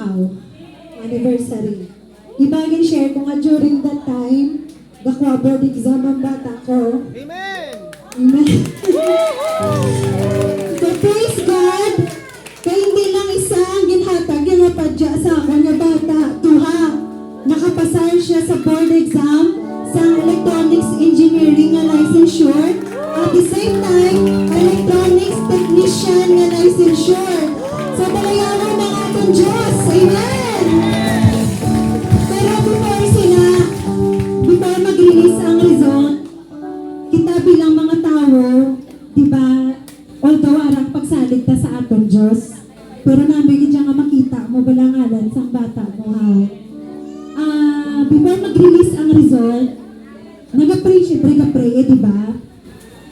wow, anniversary. Diba, share ko nga during that time, nakuha board exam ang bata ko. Amen! Amen. So praise God, kaya hindi lang isa ang ginhatag, ginapadya sa ako nga bata, duha. Nakapasar siya sa board exam sa electronics engineering nga licensure. At the same time, electronics technician nga licensure. So talayawan ng atong Diyos. Amen! Pero before mag-release ang result, kita bilang mga tao, di ba, although arang pagsalig ta sa atong Diyos, pero namin dyan nga makita mo balangalan sa bata mo, how? Before mag-release ang result, nag-pray, syempre nag-pray, di ba?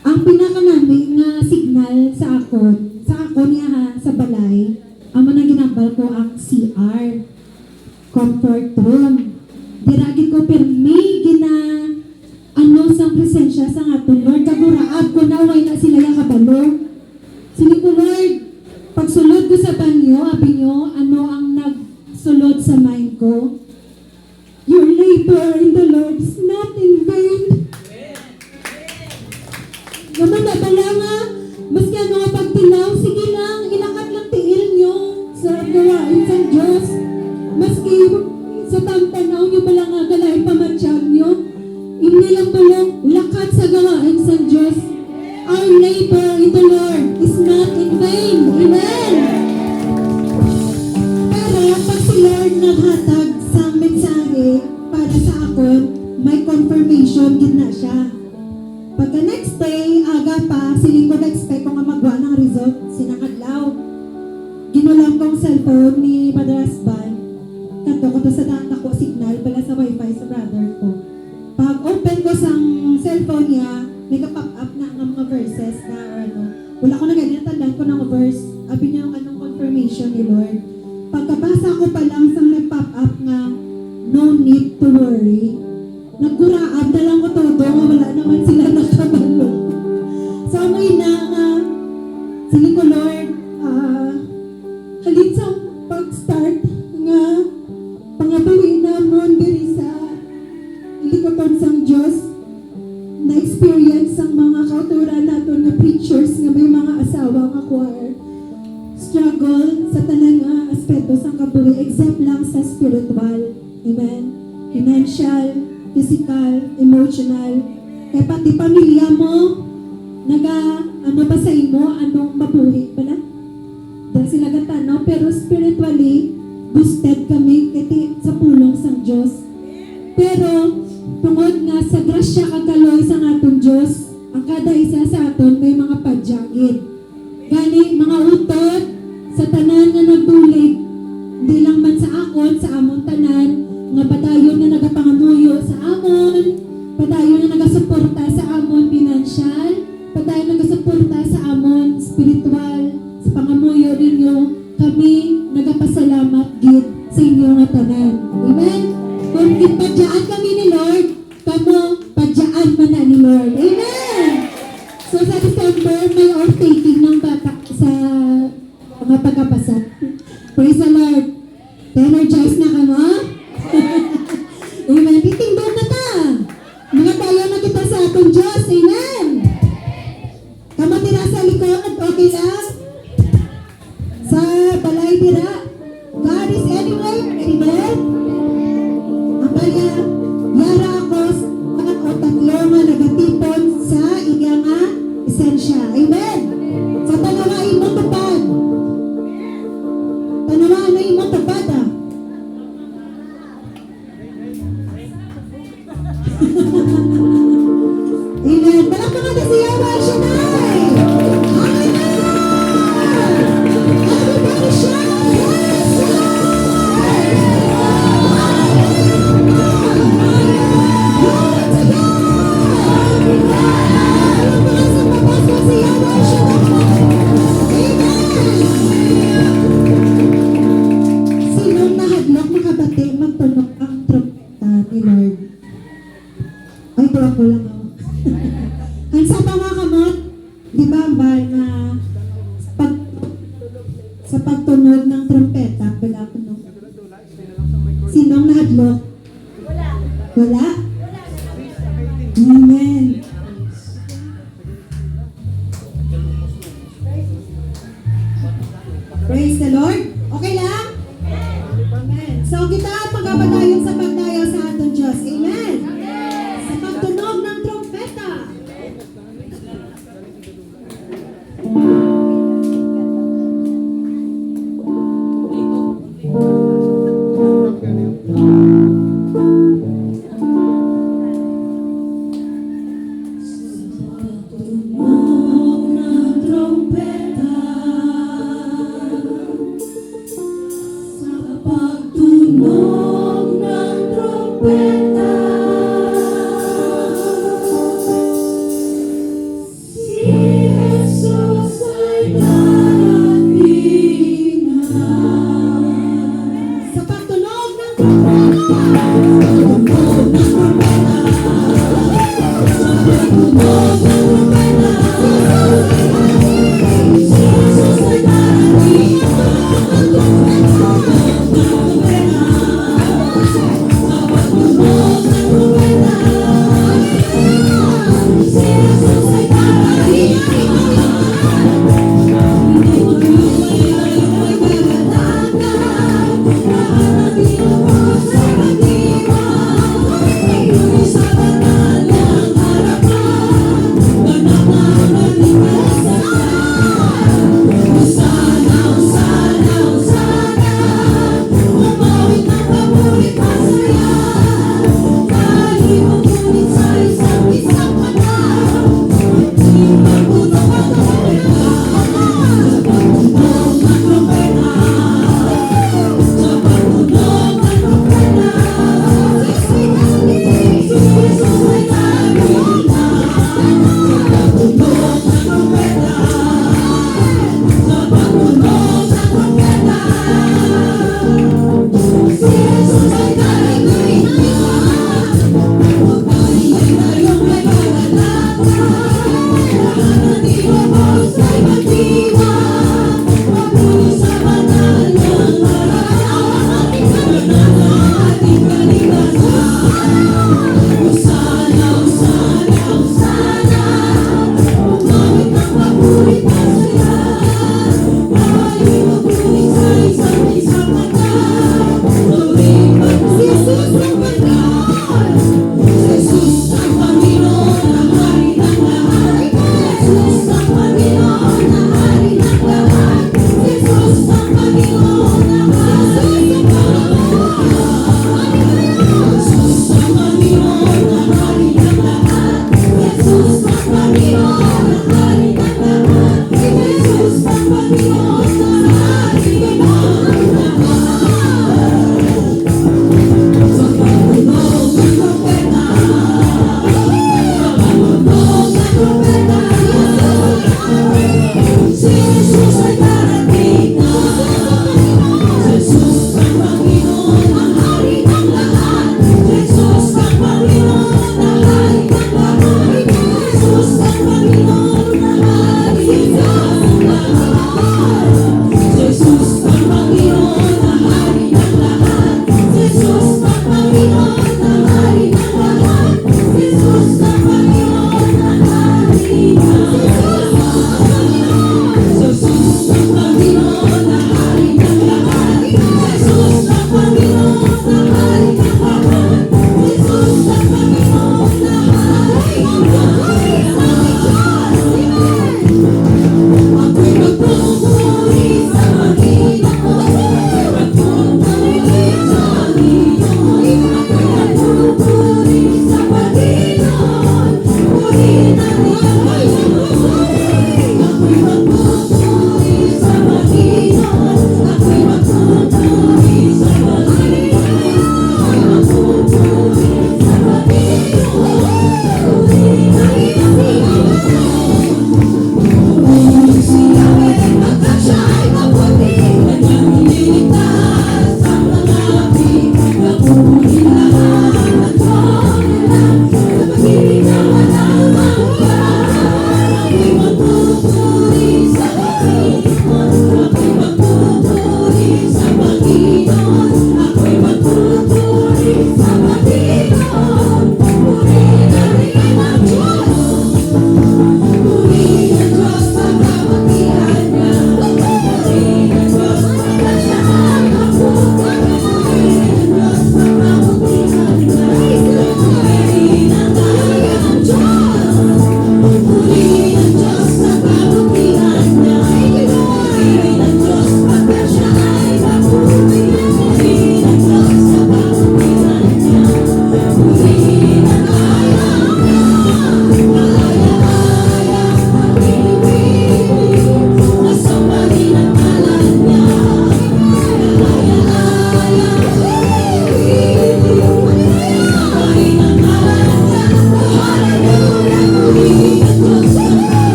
Ang pinaka namin nga signal sa ako niya ha, sa balay, ang manang ginambal ko ang CR, comfort room. Diragin ko, pero may sa presensya sa aton, Lord, kaguraab ko na, way na sila yung kabalo. Sili ko, Lord, pagsulod ko sa banyo, abi nyo, ano ang nagsulod sa mind ko? Your labor in the Lord is not in vain. Naman na bala nga, maski ano nga pagtilaw, sige lang, inakat lang tiil nyo sa gawain sa Diyos. Maski sa tantanaw nyo bala nga galahin pamatsyag nyo, hindi lang bulong lakat sa gawain sa Diyos. Our labor in the Lord is not in vain. Amen! Pero pag si Lord naghatag sa mensahe para sa akon, may confirmation din na siya. Pagka next day, aga pa, siling ko na-expect ko nga magawa ng result, sinakadlaw. Ginulang kong cellphone ni Padre Asban. Kanto ko to sa data ko, signal pala sa wifi sa brother ko. Pag open ko sa cellphone niya, may ka-pop up na ang mga verses na ano. Wala ko na ganyan, tandaan ko ng verse. Abi niya yung anong confirmation ni Lord. Pagkabasa ko pa lang sa nag-pop up nga, no need to worry. Nagkuraab na lang ko todo, wala naman sila nakabalo. So, may na nga, sige ko Lord, halit sa pag-start nga, pangabawin na mo, diri sa ilikoton sang Diyos, na-experience ang mga kauturan nato na preachers nga may mga asawa nga choir. Struggle sa tanan nga aspeto sang kabuhi, except lang sa spiritual. Amen? Financial, physical, emotional. Kaya pati pamilya mo, ano ba sa imo, anong mabuhi pala? Dahil sila gatano, pero spiritually, boosted kami kiti sa pulong sang Diyos. Pero, tungod nga sa grasya kagaloy sa atong Diyos, ang kada isa sa aton may mga padyagid. Gani, mga utot, sa tanan nga nagbulig, hindi lang man sa akon, sa amon tanan, nga padayon na nagapangamuyo sa amon, padayon na nagasuporta sa amon financial, padayon na nagasuporta sa amon spiritual, sa pangamuyo ninyo, kami nagapasalamat gid sa inyo nga tanan. Amen? Kung padyaan kami ni Lord, kamo padyaan man na ni Lord. Amen! So sa December, may off-taking ng bata sa mga pagkapasat. Praise the Lord! Energize na ka mo? Amen. Titingdon na ta. Mga tayo na kita sa atong Diyos. Amen. Kamo tira sa likod. Okay lang? Sa balay tira. God is anywhere. Amen. Ang kaya, yara ako ang tatlo nga nagatipon sa iya nga esensya. Amen. Sa tanawain mo tupad. Tanawain mo tupad Amen. Palakpakan na siya, Washanay! Hallelujah! Everybody shout! Yes! Glory to God! Palakpakan sa papas na siya, Washanay! Amen! Sinong nahadlok makabati magtunog ang trumpeta ni Lord? Ay, tuwag ko lang ako. Ang sa mga kamot, di ba ba na sa pagtunog ng trumpeta, bala ko no? hadlok? Wala? Amen. Praise the Lord. Okay lang? Amen. So kita magpapadayon sa pagdayo sa atong Diyos. Amen. Sa pagtunog ng trompeta. Tunog ng trompeta, sa pagtunog ng trompeta, si Jesus ay darating na. Sa pagtunog ng trompeta, Thank you.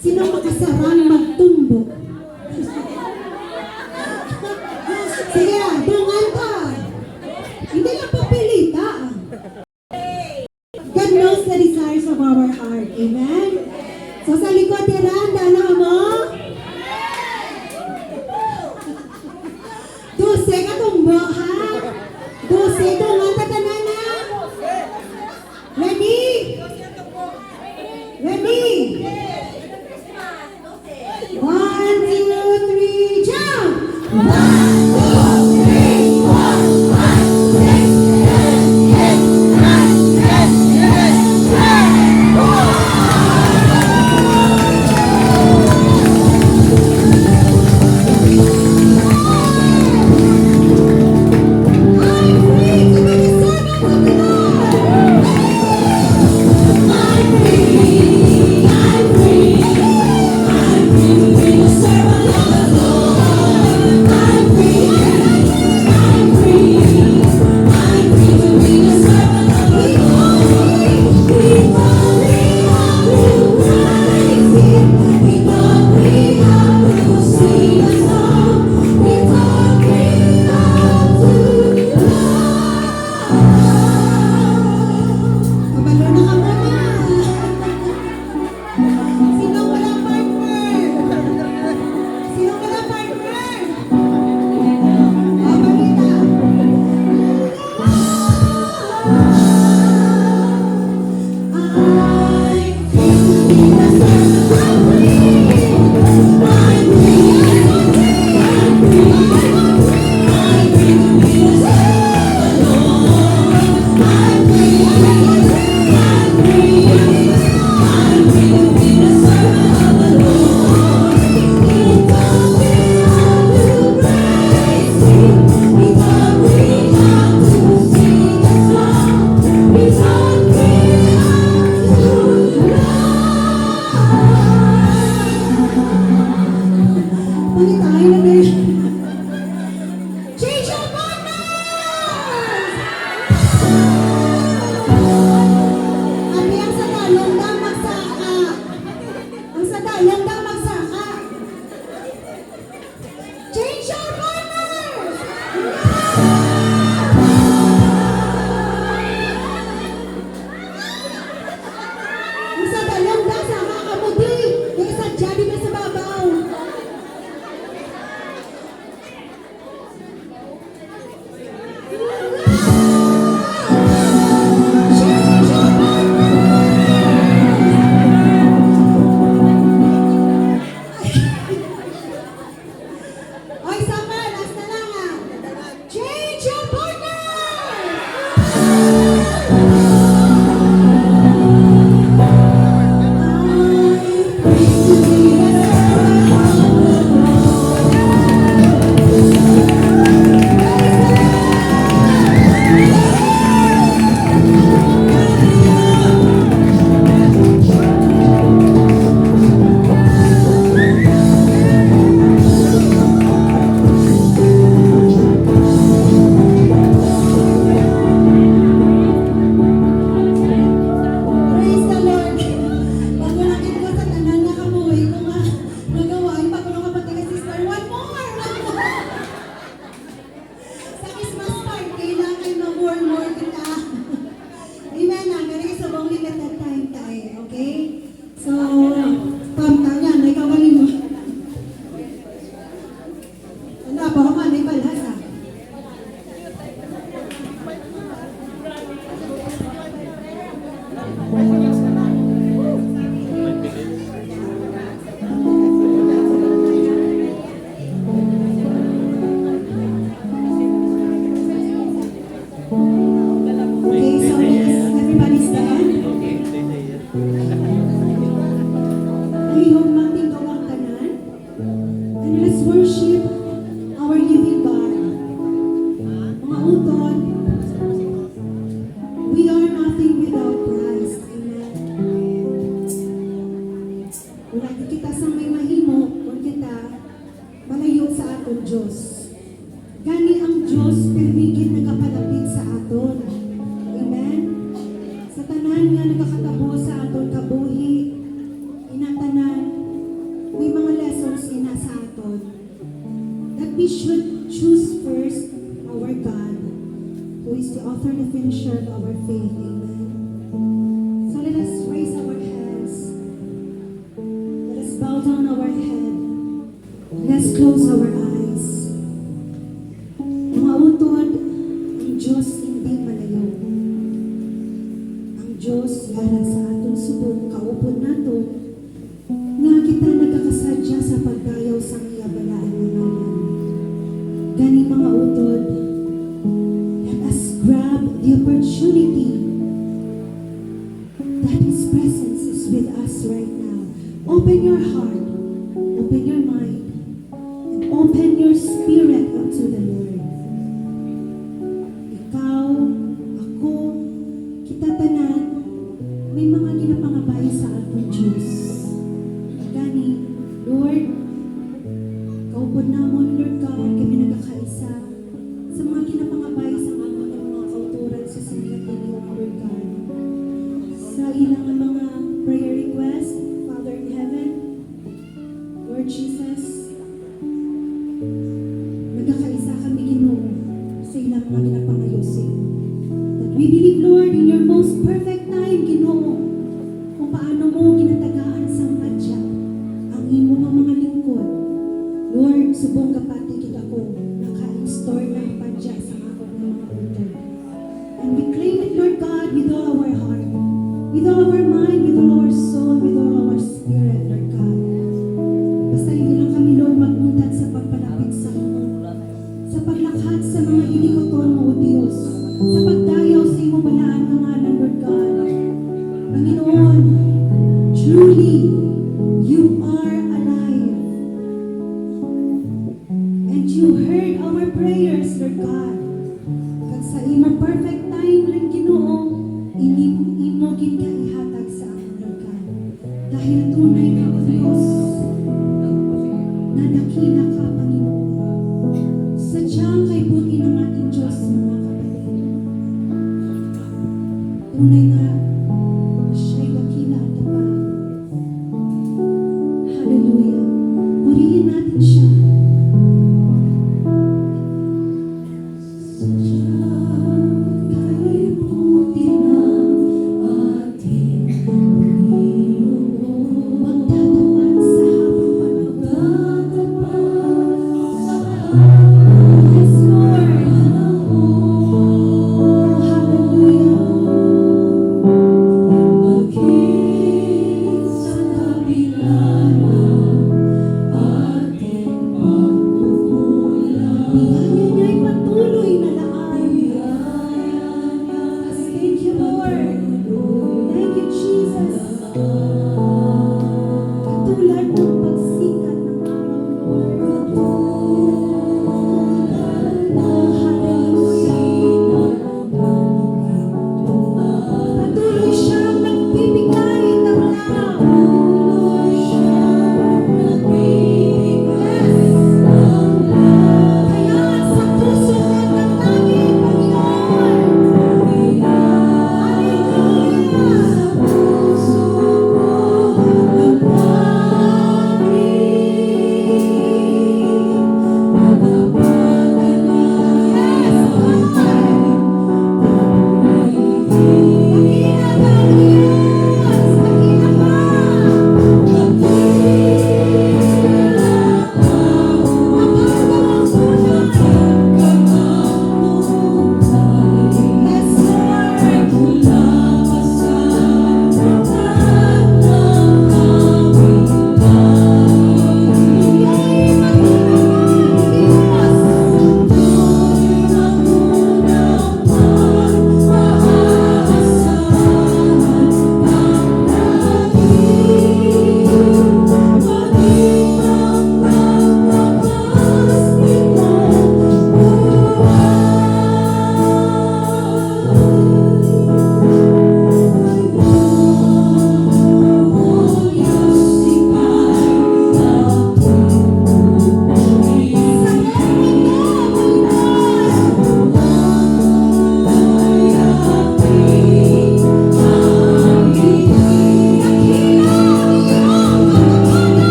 Sino makasarang magtumbo? Sige, dungan ka. Hindi lang papilita. God knows the desires of our heart. Amen? So sa likod tira, dala mo. Duse ka tumbo, ha? Duse, dungan ka tanana. Ready? Ready? 1, 2, 3, jump! 1, 2, 3, 4, 5, 6, 7, 8, 9, 10, 11, 12. I'm free to be the servant of the Lord. I'm free. I'm free. I'm free to be the servant of the Lord. I'm free. I'm free. I'm free to be the servant of the Lord. We thought we had to praise Him. We thought we had to sing a song. We thought we had to love. Kabalo na ka muna. Sino wala partner? Sino wala partner? Balita. I'm free to be the servant. I'm free. I'm free. I'm free. I'm free to be the servant of the Lord. I'm free. I'm free. I'm free to be the servant of the Lord. We thought we had to praise Him. We thought we had to sing a song. We thought we had to love. Pangitain na din. Change your partners! Abi ang sa dalong dang magsaka. Ang sa dalong dang magsaka. Change your partners! Ang sa dalong dang sama ka mo di. Yung sa jabi na sa babaw. Change your Oy, sama, last na lang ah. Change your partner! I'm free to be the servant of the Praise the Lord. Bago natin ko sa tanan na kamuhi ko nga nagawa ay bago nung kapatid ka sister. One more! Sa Christmas party lang ay more kita. Amen na. Ganun sa buong limited time tayo. Okay? So, pamta yan. Ay kawalin mo. Wala ba? Man, ay balas ah. Okay, so everybody's done. Lihog mang tinggaw ang tanan. And let's worship our living God. Mga utod, we are nothing without Christ. Amen. Wala di kita sa may mahimo kung kita malayo sa aton Diyos. Gani ang Diyos permigit nagapalapit sa aton. Amen. Sa tanan nga nagakatabo sa aton kabuhi, inatanan, ginasa aton, that we should choose first our God, who is the author and the finisher of our faith. Amen. So let us raise our hands. Let us bow down our head. Let's close our eyes. Mga utod, ang Diyos hindi malayo. Ang Diyos yara sa aton subong kaupod naton, nga kita nagkakasadya sa pagdayaw sa iyabalaan ng naman. Gani mga utod, let us grab the opportunity that His presence is with us right now. Open your heart, open your mind, and open your spirit unto the Lord. Ikaw, ako, kita tanan, may mga ginapangabay sa ating Diyos. Gani, Lord, kaupod namon, Lord God, kami nagkakaisa sa mga ginapangabay sa amon ng mga kauturan sa sinigatin niyo, Lord God. Sa ilang mga prayer request, Father in heaven, Lord Jesus, nagkakaisa kami, Ginoo, sa ilang mga ginapangayosin. That we believe, Lord, in your most perfect time, Ginoo, kung paano mo ginatagaan sa madya ang imo ng mga lingkod. Lord, subong kapati kita ko, naka-install ng padya sa ako ng mga utod. And we claim it, Lord God, with all our heart, with all our mind, with all our soul, with all our spirit, Lord God. Basta hindi lang kami, Lord, maguntat sa pagpalapit sa imo, sa paglakad sa mga inikoton mo, O Diyos, sa pagdayaw sa imo balaan ng ngalan, Lord God. Panginoon, truly, you are alive. And you heard our prayers, Lord God. Kag sa imo perfect time lang, Ginoo, imo ginaihatag sa amin, Lord God. Dahil tunay ka, O Diyos, na dakila ka, Panginoon. Sadyang kay buti ng ating Diyos, mga kapatid. Tunay nga, siya'y dakila at tapat. Hallelujah. Purihin natin siya. Sadyang kay buti ng ating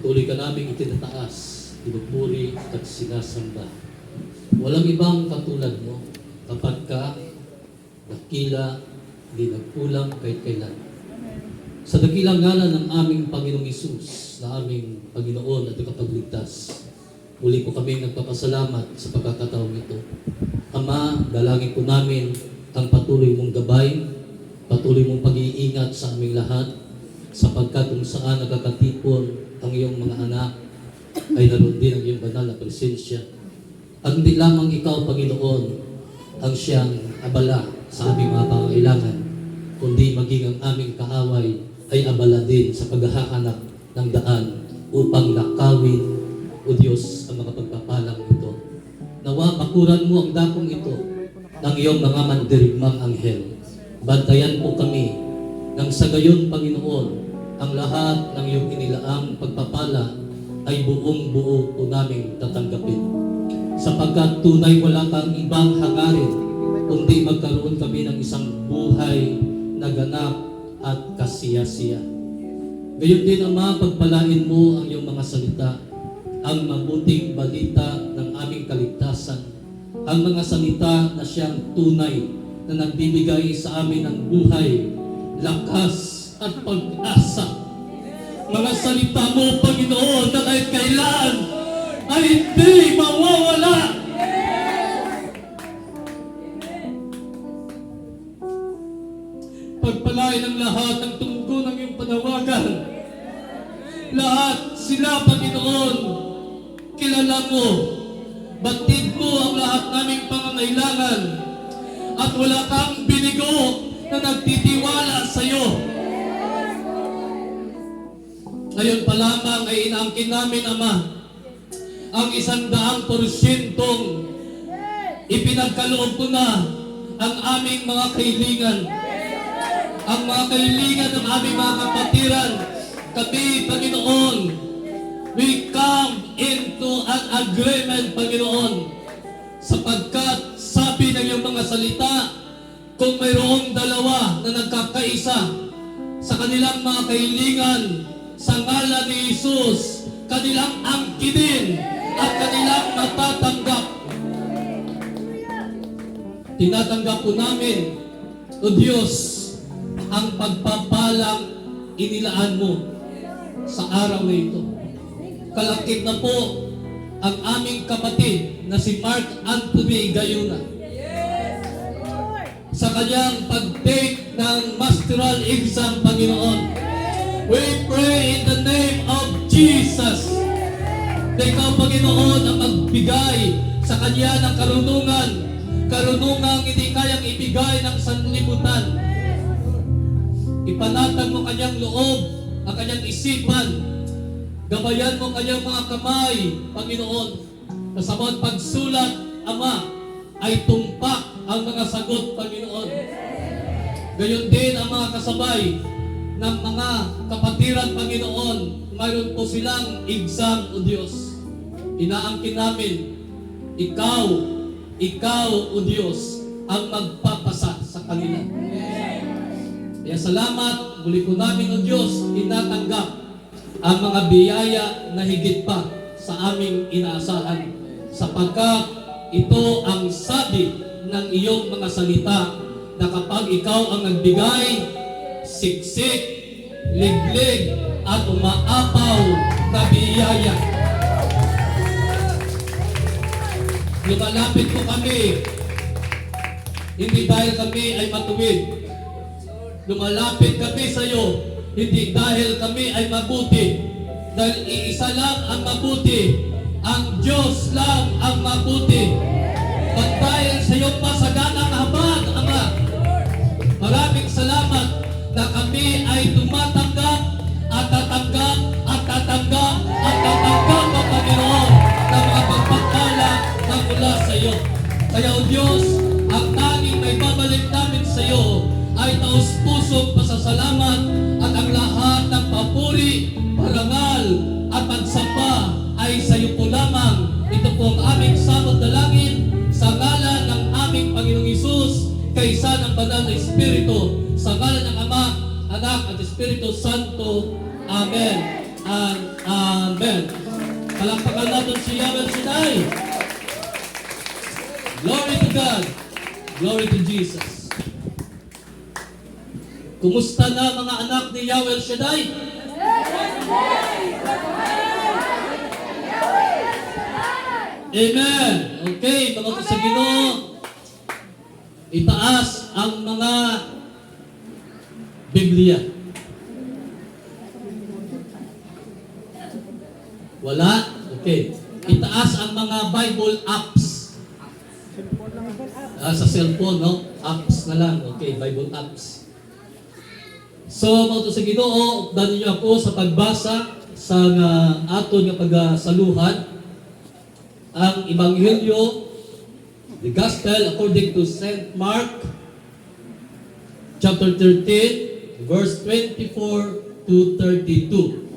Patuloy ka namin itinataas, pinupuri at sinasamba. Walang ibang katulad mo kapag ka dakila, di nagkulang kahit kailan. Sa dakilang ngalan ng aming Panginoong Hesus, na aming Panginoon at Tagapagligtas, muli po kami nagpapasalamat sa pagkakataong ito. Ama, dalangin po namin ang patuloy mong gabay, patuloy mong pag-iingat sa aming lahat, sapagkat kung saan nagkakatipon ang iyong mga anak, ay naroon din ang iyong banal na presensya. At hindi lamang ikaw, Panginoon, ang siyang abala sa aming mga pangailangan, kundi maging ang aming kaaway ay abala din sa paghahanap ng daan upang nakawin, O Diyos, ang mga pagpapalang ito. Nawa, bakuran mo ang dakong ito ng iyong mga mandirigmang anghel. Bantayan po kami nang sa gayon, Panginoon, ang lahat ng iyong inilaang pagpapala ay buong buo po namin tatanggapin. Sapagkat tunay wala kang ibang hangarin, kundi magkaroon kami ng isang buhay na ganap at kasiyasiya. Gayon din, Ama, pagpalain mo ang iyong mga salita, ang mabuting balita ng aming kaligtasan, ang mga salita na siyang tunay na nagbibigay sa amin ng buhay, lakas at pag-asa. Mga salita mo, Panginoon, na kahit kailan ay hindi mawawala. Pagpalain ang lahat ng tungkol ng iyong panawagan. Lahat sila, Panginoon, kilala mo, batid mo ang lahat naming pangangailangan, at wala kang binigo na nagtitiwala sa iyo. Ngayon pa lamang ay inaangkin namin, Ama, ang 100% ipinagkaloob ko na ang aming mga kahilingan, ang mga kahilingan ng aming mga kapatiran. Kami, Panginoon, we come into an agreement, Panginoon, sapagkat sabi ng iyong mga salita, kung mayroong dalawa na nagkakaisa sa kanilang mga kahilingan, sa ngalan ni Jesus, kanilang angkinin at kanilang matatanggap. Tinatanggap po namin, O Diyos, ang pagpapalang inilaan mo sa araw na ito. Kalakip na po ang aming kapatid na si Mark Anthony Gayuna sa kanyang pag-take ng masteral exam, Panginoon. We pray in the name of Jesus na ikaw, Panginoon, ang magbigay sa kanya ng karunungang hindi kayang ibigay ng sanlibutan. Ipanatag mo kanyang loob, ang kanyang isipan. Gabayan mo kanyang mga kamay, Panginoon. Sa bawat pagsulat, Ama, ay tumpak ang mga sagot, Panginoon. Gayon din ang mga kasabay ng mga kapatiran, Panginoon. Mayroon po silang exam, O Diyos. Inaangkin namin, Ikaw, O Diyos, ang magpapasa sa kanila. Kaya salamat, muli po namin, O Diyos, inatanggap ang mga biyaya na higit pa sa aming inaasahan, sapagkat ito ang sabi ng iyong mga salita na kapag ikaw ang nagbigay, siksik, liglig, at umaapaw na biyaya. Lumalapit po kami, hindi dahil kami ay matuwid. Lumalapit kami sa iyo, hindi dahil kami ay mabuti. Dahil iisa lang ang mabuti, ang Diyos lang ang mabuti. At dahil sa iyong masaganang habag, Ama, maraming salamat na kami ay tumatanggap at tatanggap at tatanggap at tatanggap, O Panginoon, ng mga pagpapala na mula sa iyo. Kaya, O Diyos, ang tanging may babalik namin sa iyo ay taus-pusong pasasalamat, at ang lahat ng papuri, parangal at pagsamba ay sa iyo po lamang. Ito po ang aming samot dalangin sa ngalan ng aming Panginoong Hesus, kaysa ng banal na Espiritu, sa ngalan ng Ama, Anak at Espiritu Santo. Amen and Amen. Amen. Palakpakan natin si Yahweh Shaddai. Glory to God. Glory to Jesus. Kumusta na mga anak ni Yahweh Shaddai? Amen. Okay, mga kasagino, itaas ang mga Biblia. Wala? Okay. Itaas ang mga Bible apps. Sa cellphone, no? Apps na lang. Okay, Bible apps. So, mga sa Ginoo, updan niyo ako sa pagbasa sa aton nga pagsaluhan ang Ebanghelyo, the Gospel according to St. Mark, chapter 13, verse 24 to 32.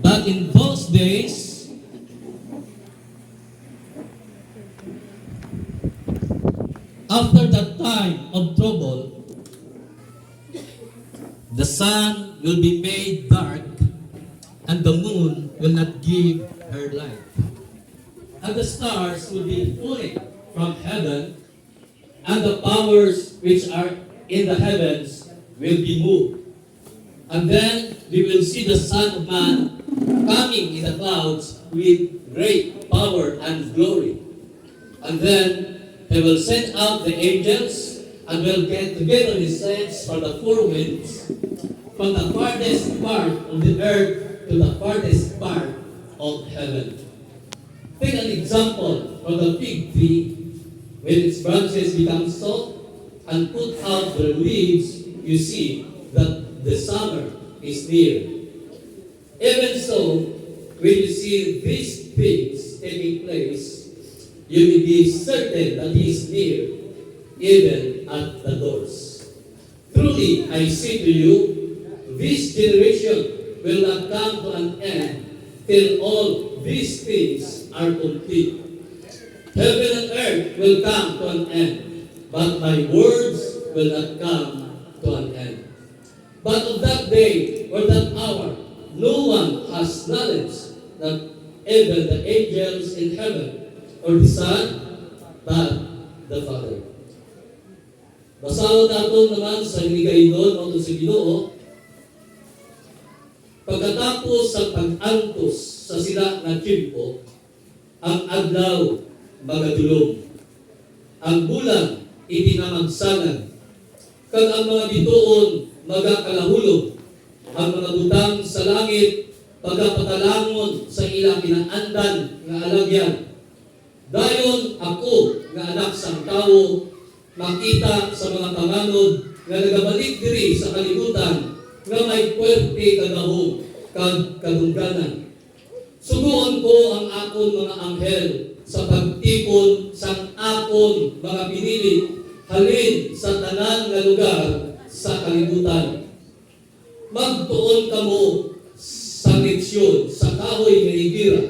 But in those days, after that time of trouble, the sun will be made dark, and the moon will not give her light. And the stars will be falling from heaven, and the powers which are in the heavens will be moved. And then we will see the Son of Man coming in the clouds with great power and glory. And then he will send out the angels and will get together his saints from the four winds, from the farthest part of the earth to the farthest part of heaven. Take an example from the fig tree. When its branches become soft and put out their leaves, you see that the summer is near. Even so, when you see these things taking place, you will be certain that he is near, even at the doors. Truly, I say to you, this generation will not come to an end till all these things are complete. Heaven and earth will come to an end, but my words will not come to an end. But of that day or that hour, no one has knowledge, not even the angels in heaven, or the Son, but the Father. Basahan natin naman sa Ligaynon o sa Ginoo, pagkatapos sa pag-antos sa sila nga tiyempo, ang adlaw magadulog, ang bulan itinamagsanan, kag ang mga bituon magakalahulog, ang mga butang sa langit pagapatalangon sa ilang kinaandan nga alagyan. Dayon ako nga anak sang tawo makita sa mga panganod nga nagabalik diri sa kalibutan nga may puwerte kagahom kag kadungganan. Suguon ko ang akon mga anghel sa pagtipon sang akon mga pinili halin sa tanan nga lugar sa kalibutan. Magtuon kamo sa leksyon sa kahoy nga higira.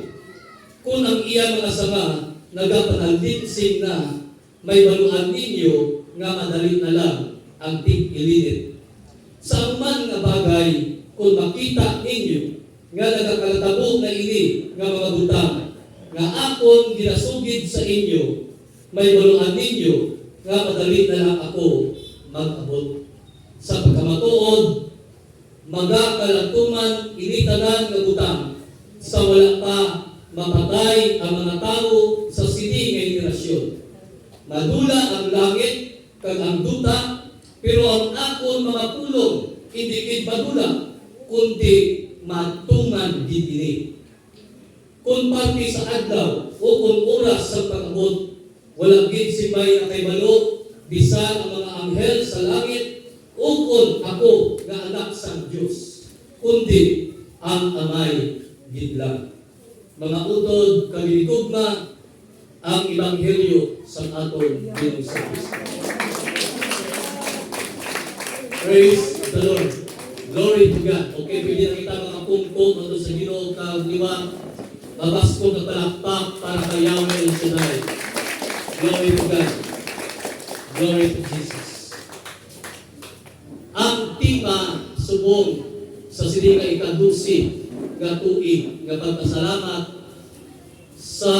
Kung ang iya mga sanga nagapanalinsing na may baluan ninyo nga madali na lang ang tig-ilinit. Sa man nga bagay, kung makita ninyo nga nagakalatabog na ini nga mga butang, nga akon ginasugid sa inyo, may baluan ninyo nga madali na lang ako mag-abot. Sa pagkamatuod, magakalatuman initanan nga butang, sa wala pa mapatay ang mga tao sa sini nga henerasyon. Madula ang langit kag ang duta, pero ang akon mga pulong hindi gid madula, kundi matungan gid ini. Kung parte sa adlaw o kung oras sa pag-abot, walang gid si may nakaibalo, bisan ang mga anghel sa langit, o kung ako nga anak sang Dios, kundi ang amay gid lang. Mga utod kagitugma ang Ebanghelyo sa aton Ginoong Kristo. Praise the Lord. Glory to God. Okay, pwede na kita mga pungpong ano sa Ginoo kag lima. Babasko na palakpak para kay Yahweh Shaddai. Glory to God. Glory to Jesus. tima subong sa sini nga ikadusi nga tuig nga pagpasalamat sa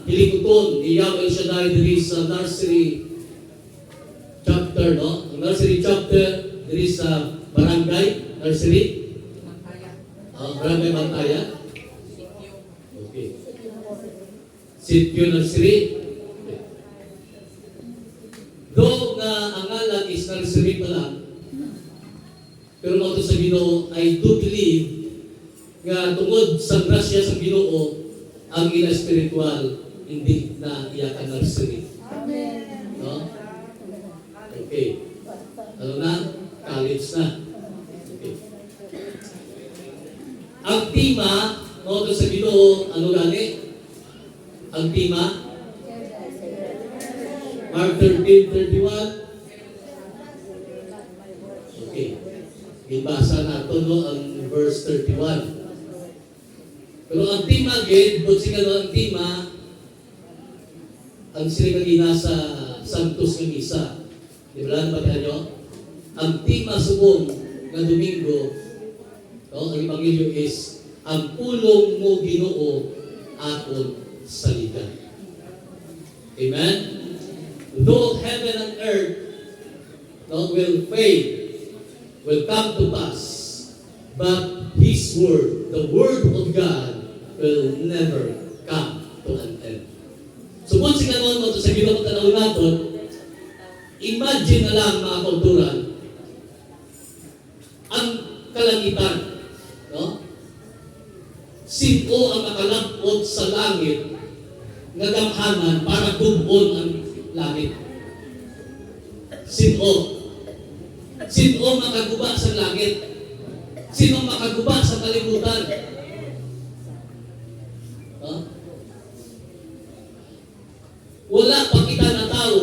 hilikuton ni Yahweh El Shaddai diri sa nursery chapter, no? Ang nursery chapter diri sa barangay nursery barangay Mantaya. Okay. Sitio nursery. Okay. Do nga ang ngalan is nursery pa lang, pero mo sa Ginoo, I do believe nga tungod sa grasya sa Ginoo ang ila spiritual hindi na iya ka nursery. Amen. No? Okay. Ano na? College na. Okay. Ang tema mo sa Ginoo, ano gani? Ang tema Mark 13:31. Okay. Ibasa nato no ang verse 31. Pero ang tema gid, kung sino ang tema, ang sila sa Santos ng Misa. Di ba lang nyo? Ang tema subong ng Domingo, no, ang Ebanghelyo is, ang pulong mo Ginoo aton salita. Amen? Though heaven and earth, no, will fade, will come to pass, but His Word, the Word of God, will never come to an end. So kung sinanon mo ito sa Ginoo tanaw natin, imagine na lang mga kauturan, ang kalangitan, no? Sino ang nakalapot sa langit na damhanan para gubon ang langit? Sino? Sino makaguba sa langit? Sino makaguba sa kalibutan? Huh? Wala pa kita na tao,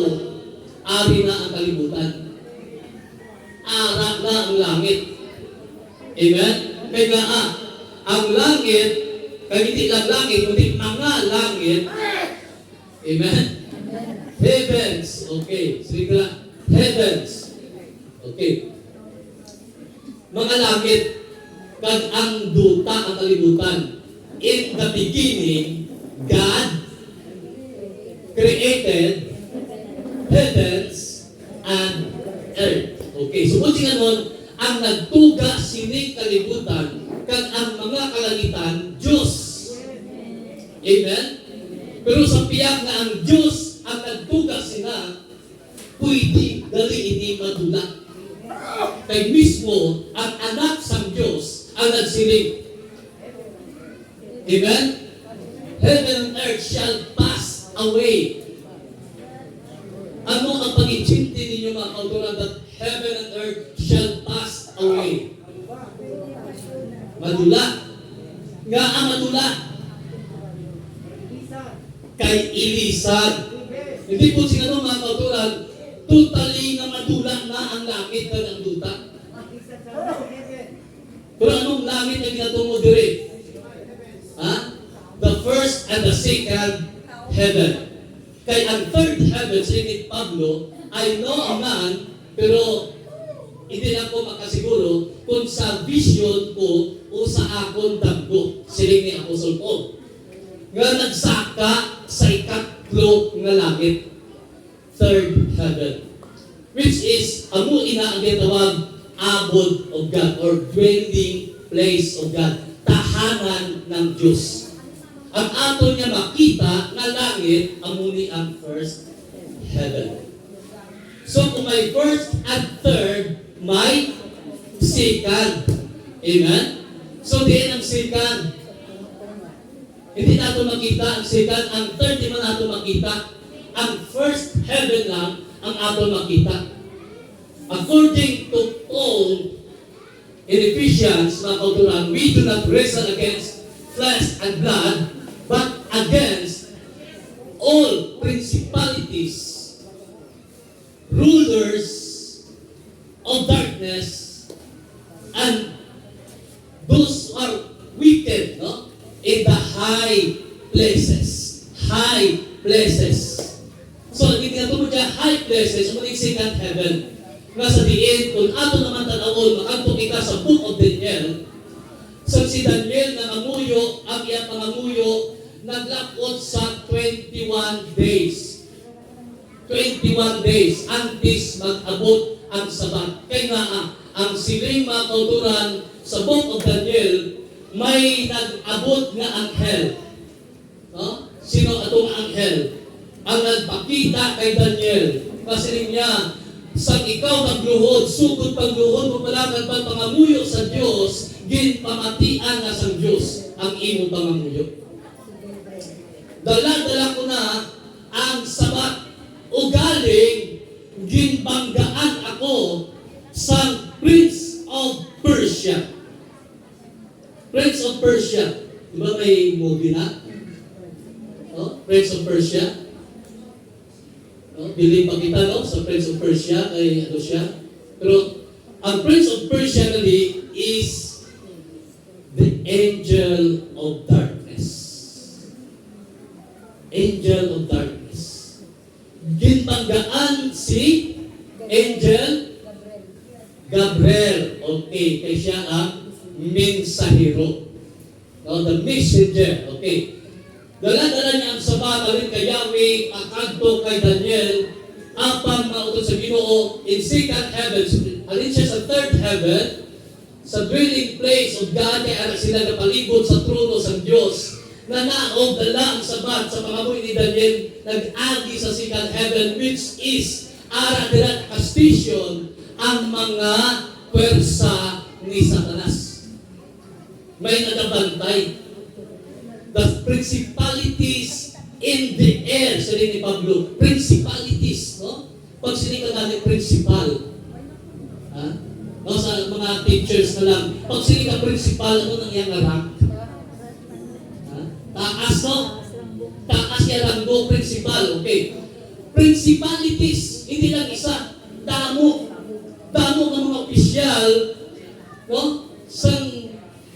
ari na ang kalibutan. Ara na ang langit. Amen? Kaya ang langit, kaya hindi lang langit, kundi mga langit. Amen? Heavens. Okay. Sige lang. Heavens. Okay. Mga langit, kag ang duta ang kalibutan. In the beginning, God created heavens and earth. Okay, so kung singanon, ang nagtuga sining kalibutan, kag ang mga kalangitan, Diyos. Amen? Pero sa piyak na ang Diyos ang nagtuga sina, pwede dali ini madula. Kay mismo, ang anak sang Diyos ang nagsiling. Amen? Heaven and earth shall pass away. Ano ang pag-iintinti ninyo mga kauturan that heaven and earth shall pass away? Madula. Nga ang madula? Kay ilisan. Hindi po sino mga kauturan, totally na madula na ang langit at ang duta. Pero anong langit na ginatungo dire? Ha? The first and the second heaven. Kay ang third heaven, sa ni Pablo, I know a man, pero hindi na ko makasiguro kung sa vision ko o sa akong damgo. Siling ni Apostol Paul. Nga nagsaka sa ikatlo nga langit. Third heaven. Which is, amo ina ang ginatawag abode of God or dwelling place of God. Tahanan ng Diyos. Ang ato niya makita na langit, amuni ang first heaven. So kung may first and third, may second. Amen? So diyan ang second. Hindi nato makita ang second, ang third di man nato makita. Ang first heaven lang ang ato makita. According to Paul in Ephesians, mga kauturan, we do not wrestle against flesh and blood, but against all principalities, rulers of darkness, and those who are wicked, no? In the high places. High places. So, hindi nga mo dyan, high places, mo second heaven. nga sa diin, kung ato naman tanawon, makanto kita sa Book of Daniel, sa si Daniel na nanguyo, ang iyang panganguyo, naglakot sa 21 days. 21 days antes mag-abot ang sabat. Kaya nga, ang siling mga kauturan sa Book of Daniel, may nag-abot nga anghel. No? Sino atong anghel? Ang nagpakita kay Daniel. Kasi niya, sa ikaw magluhod, sugod pagluhod mo pala kagpang pangamuyo sa Diyos, ginpamatian nga sa Diyos ang imo pangamuyo. Dala-dala ko na ang sabat o galing ginbanggaan ako sa Prince of Persia. Prince of Persia. Di ba may movie na? Oh, Prince of Persia. No? Bili pa kita, no? Sa Prince of Persia, ay ano siya. Pero, ang Prince of Persia nali is the angel of darkness. Angel of darkness. Ginbanggaan si Angel Gabriel. Okay, kaya siya ang mensahero. No? The messenger. Okay. Dala-dala niya ang sabat alin kay Yahweh, akadto kay Daniel, apan mautot sa Ginoo in second heaven. Alin siya sa third heaven, sa dwelling place of God, kaya anak sila na palibot sa trono sa Diyos, na naog dala ang sabat sa mga buhay ni Daniel, nag-agi sa second heaven, which is ara dila station ang mga pwersa ni Satanas. May nagabantay. The principalities in the air, sabi ni Pablo. Principalities, no? Pag sinika natin principal, ha? O sa mga teachers na lang, pag sinika principal, ano nang iyang rank? Ha? Taas, no? Taas yung ranggo, principal, okay. Principalities, hindi lang isa, damo. Damo ng mga opisyal, no? Sang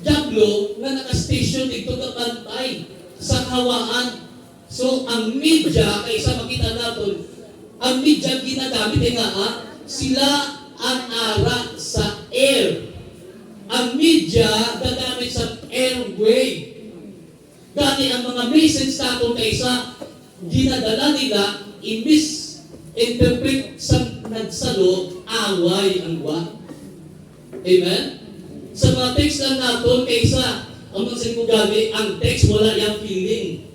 Diablo na naka-station dito kapantay sa hawaan. So, ang media, kaysa makita natin, ang media ginagamit nga, sila ang ara sa air. Ang media gagamit sa airway. Dati ang mga message natin kaysa ginadala nila, i-misinterpret sa nagsalo, away ang wa. Amen? Sa mga text lang natin, kaysa ang mga sabi mo gabi, ang text wala yung feeling.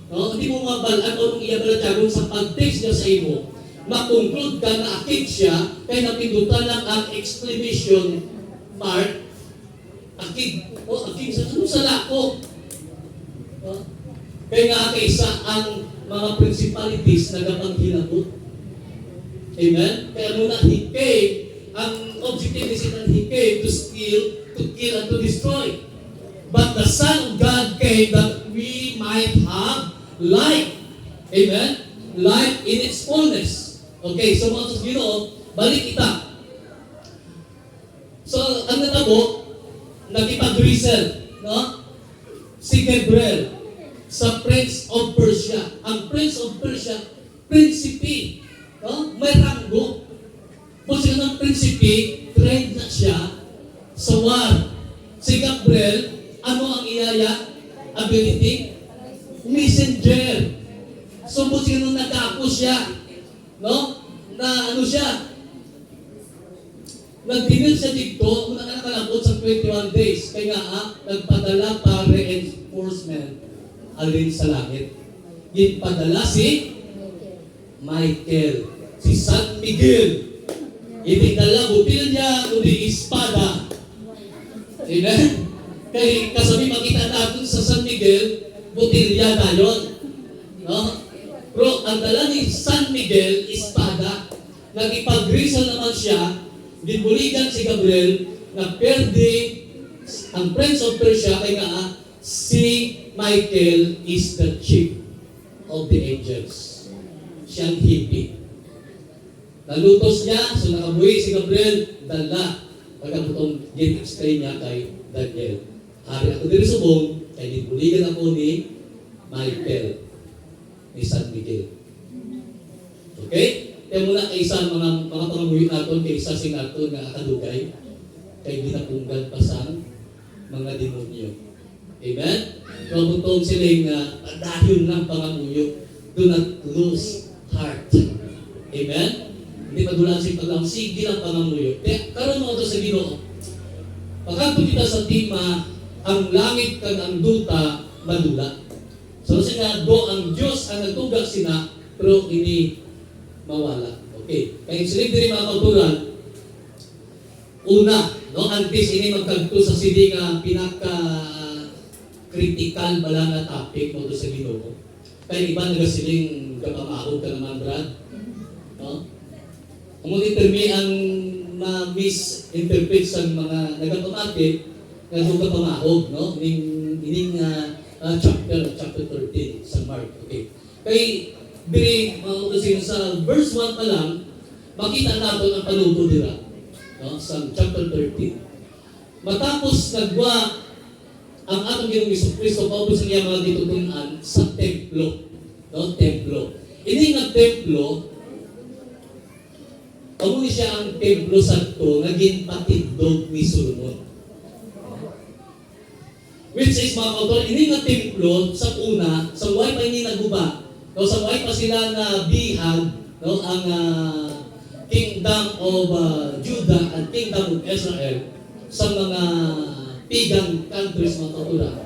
No? Hindi mo mabalaan o nung iyabalatyagon sa pag-text niya sa imo. Makonclude ka na akit siya, kaya napindutan lang ang exclamation mark. Akit. O, akit sa ano sa lako. No? Kaya nga kaysa ang mga principalities na gabang hinabot. Amen? Kaya muna he came. Ang objective is that he came to steal, to kill, and to destroy. But the Son of God came that we might have life. Amen? Life in its fullness. Okay, so mga sa Ginoo, balik kita. So, ang natabo, nakipag-reason, no? Si Gabriel, sa Prince of Persia. Ang Prince of Persia, prinsipe, no? May ranggo. Kung sila ng prinsipe, trained na siya sa war. Si Gabriel, ano ang iyaya? Ability? Messenger. So kung sino nagkapo siya, no? Na ano siya? Nagdinil siya dito, kung nakalabot sa 21 days, kaya nga, nagpadala para reinforcement alin sa langit. Ginpadala si Michael, si San Miguel. Itinala butilya kundi espada. Amen? Kaya kasabi makita natin sa San Miguel, butilya na yun. No? Pero ang dala ni San Miguel, espada. Nag-ipag-reason naman siya, gibuligan si Gabriel, na perde ang Prince of Persia, kaya nga si Michael is the chief of the angels. Siyang hippie. Nalutos niya, so nakabuhi si Gabriel, dala. Pagkabutong gin-explain niya kay Daniel. Ari ako diri subong, kay gibuligan ako ni Michael, ni San Miguel. Okay? Kaya muna kaysa mga pangamuyo naton, kaysa sing naton nga akadugay, kay ginapunggal pa sa mga demonyo. Amen? So, butong siling dahil ng pangamuyo, do not lose heart. Amen? Hindi padulaan sa paglang, sige lang pangamuyo. Kaya karoon mo ito sa Ginoo. Pagkanto kita sa tima, ang langit kag ang duta, madula. So, nga, do ang Diyos ang nagtugak sina, pero ini mawala. Okay. Kaya siling diri mga kauturan, una, no, antes ini magkagto sa sidi nga pinaka-critical bala nga topic mo sa Ginoo. Kaya iba nagasiling kapamahog ka naman, Brad. No? Kung itermi ang ma-misinterpret sa mga nagatomatic, nga doon kapamahog, no? Ining chapter 13 sa Mark. Okay. Kaya diri mga sa verse 1 pa lang, makita natin ang panuto dira, no? Sa chapter 13. Matapos nagwa ang atong Ginoong Jesucristo paubos sa iya mga ditutunan sa templo, no? Templo. Ini nga templo, amo ni siya ang templo sakto nga ginpatindog ni Solomon. Which is mga kauturan, ini nga templo sa una, sa way pa ini naguba, no, sa way pa sila na bihag, no, ang kingdom of Judah at kingdom of Israel sa mga pagan countries mga kauturan.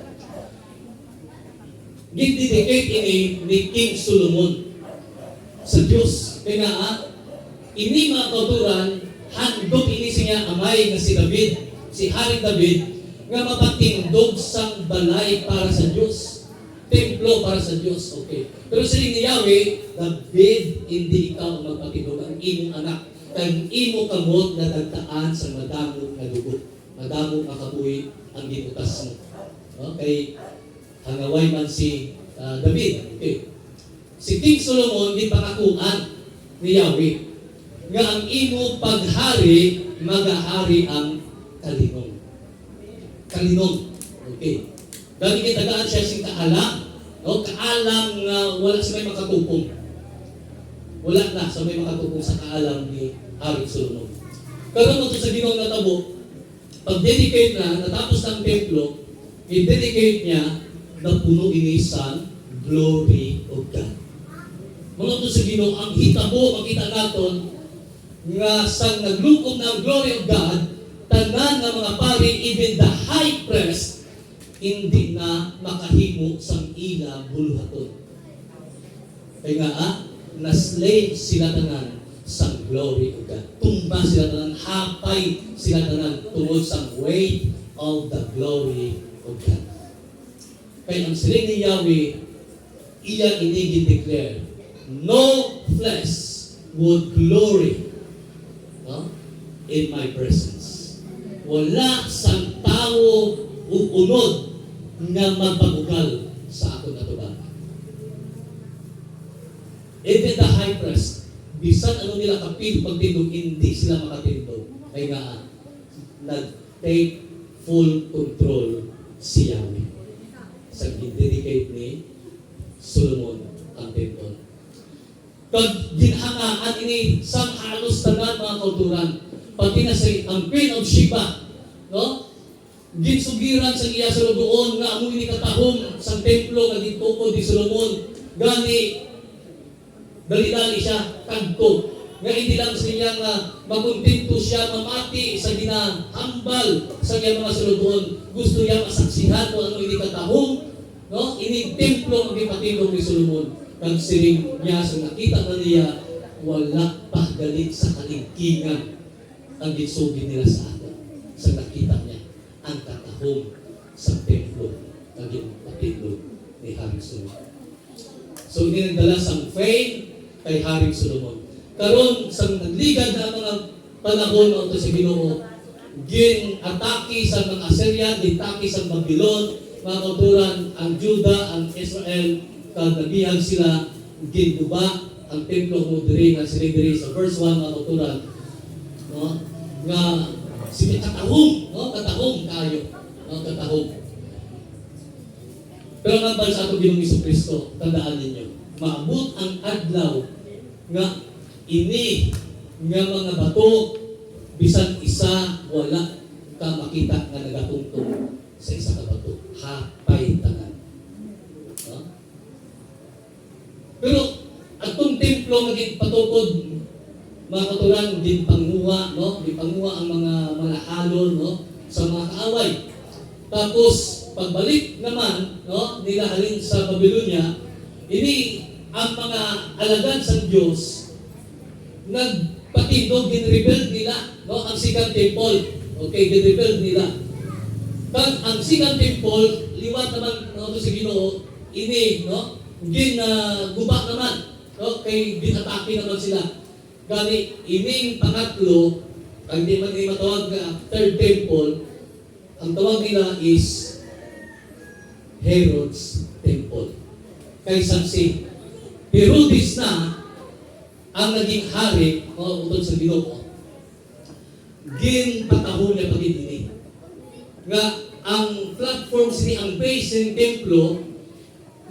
Gindidicate ini ni King Solomon sa Diyos. Kaya nga, ini mga kauturan, handog ini siya amay na si David, si Haring David, nga mapatindog sang balay para sa Diyos. Templo para sa Diyos. Okay. Pero siling ni Yahweh, David, hindi ikaw magpatindog ang imong anak. Kang imo kamot na dagtaan sa madamog na dugo. Madamog na kabuhi ang ginutas mo. Okay. Hangaway man si David. Okay. Si King Solomon, di pangakuan ni Yahweh nga ang imo paghari, magahari ang kalinong. Kalinong. Okay. Dahil kitagaan siya sing kaalam. No? Kaalam nga wala sa may makatupong. Wala na sa may makatupong sa kaalam ni Haring Solomon. Karon mo sa Ginoong natabo, pag-dedicate na, natapos ng templo, i-dedicate niya na puno ini sa glory of God. Mga to sa Ginoo, ang hitabo, makita natin, nga sa naglukob ng glory of God, tanan ng mga pari, even the high priest, hindi na makahimo sang ila buluhaton. Kaya nga, naslay sila tanan sa glory of God. Tumba sila tanan, hapay sila tanan tungod sa weight of the glory of God. Kaya ang siling ni Yahweh, iya ini declare, no flesh would glory, no, in my presence. Wala sang tao unod nga magpagugal sa akong atubang. Even the high priest, bisan ano nila kapil pagtindog, hindi sila makatindog. Kaya nga, nag-take full control si Yahweh sa dedicate ni Solomon ang temple. Pag ginhangaan ini sang halos tanan mga kauturan, pati na sa ang Queen of Sheba, no? Ginsugiran sa iya sa doon nga amoy ni katahom sa templo nga gitukod ni Solomon, gani dali-dali siya kagko. Nga hindi lang siya nga makontento siya mamati sa ginahambal sa iya mga suludoon. Gusto niya masaksihan kung ano ini katahom, no? Ini templo ang gipatindog ni Solomon. Kag siring niya sa nakita na niya, wala pa galit sa kalingkingan ang gitsugin nila sa atin. Sa nakita niya ang katahom sa templo na ginapatindog ni Haring Solomon. So, ini nagdala sang fame kay Haring Solomon. Karon sa nagligad na mga panahon na ito sa Ginoo, gin-atake sa mga Assyria, gin-atake sa Babylon, mga kauturan, ang Judah, ang Israel, kagabihag sila, ginduba ang templo mo diri nga sinigdiri sa verse 1 mga kauturan, no? Nga sige katahom, no? Katahom kayo, no? Katahom. Pero nga ba sa atong Ginoong Jesucristo, tandaan ninyo, maabot ang adlaw nga ini nga mga bato bisan isa wala ka makita nga nagatungtong sa isa ka bato. Hapay tanan. No? Pero atong templo maging patukod mga katulang ginpanguha, no? Ginpanguha ang mga halol, no? Sa mga kaaway. Tapos pagbalik naman, no? Nila halin sa Babylonia, ini ang mga alagad sa Diyos nagpatindog, ginrebuild nila, no? Ang second temple. Okay, ginrebuild nila. Kag ang second temple, liwat naman no, sa Ginoo, ini, no? Guba naman, no? Kay ginatake naman sila. Gani, ining pangatlo, kag di man matawag na third temple, ang tawag nila is Herod's temple. Kay si Herodes na ang naging hari, o utod sa Ginoo, ginpatahon niya pag-ibig. Nga, ang platform sini, ang base ng templo,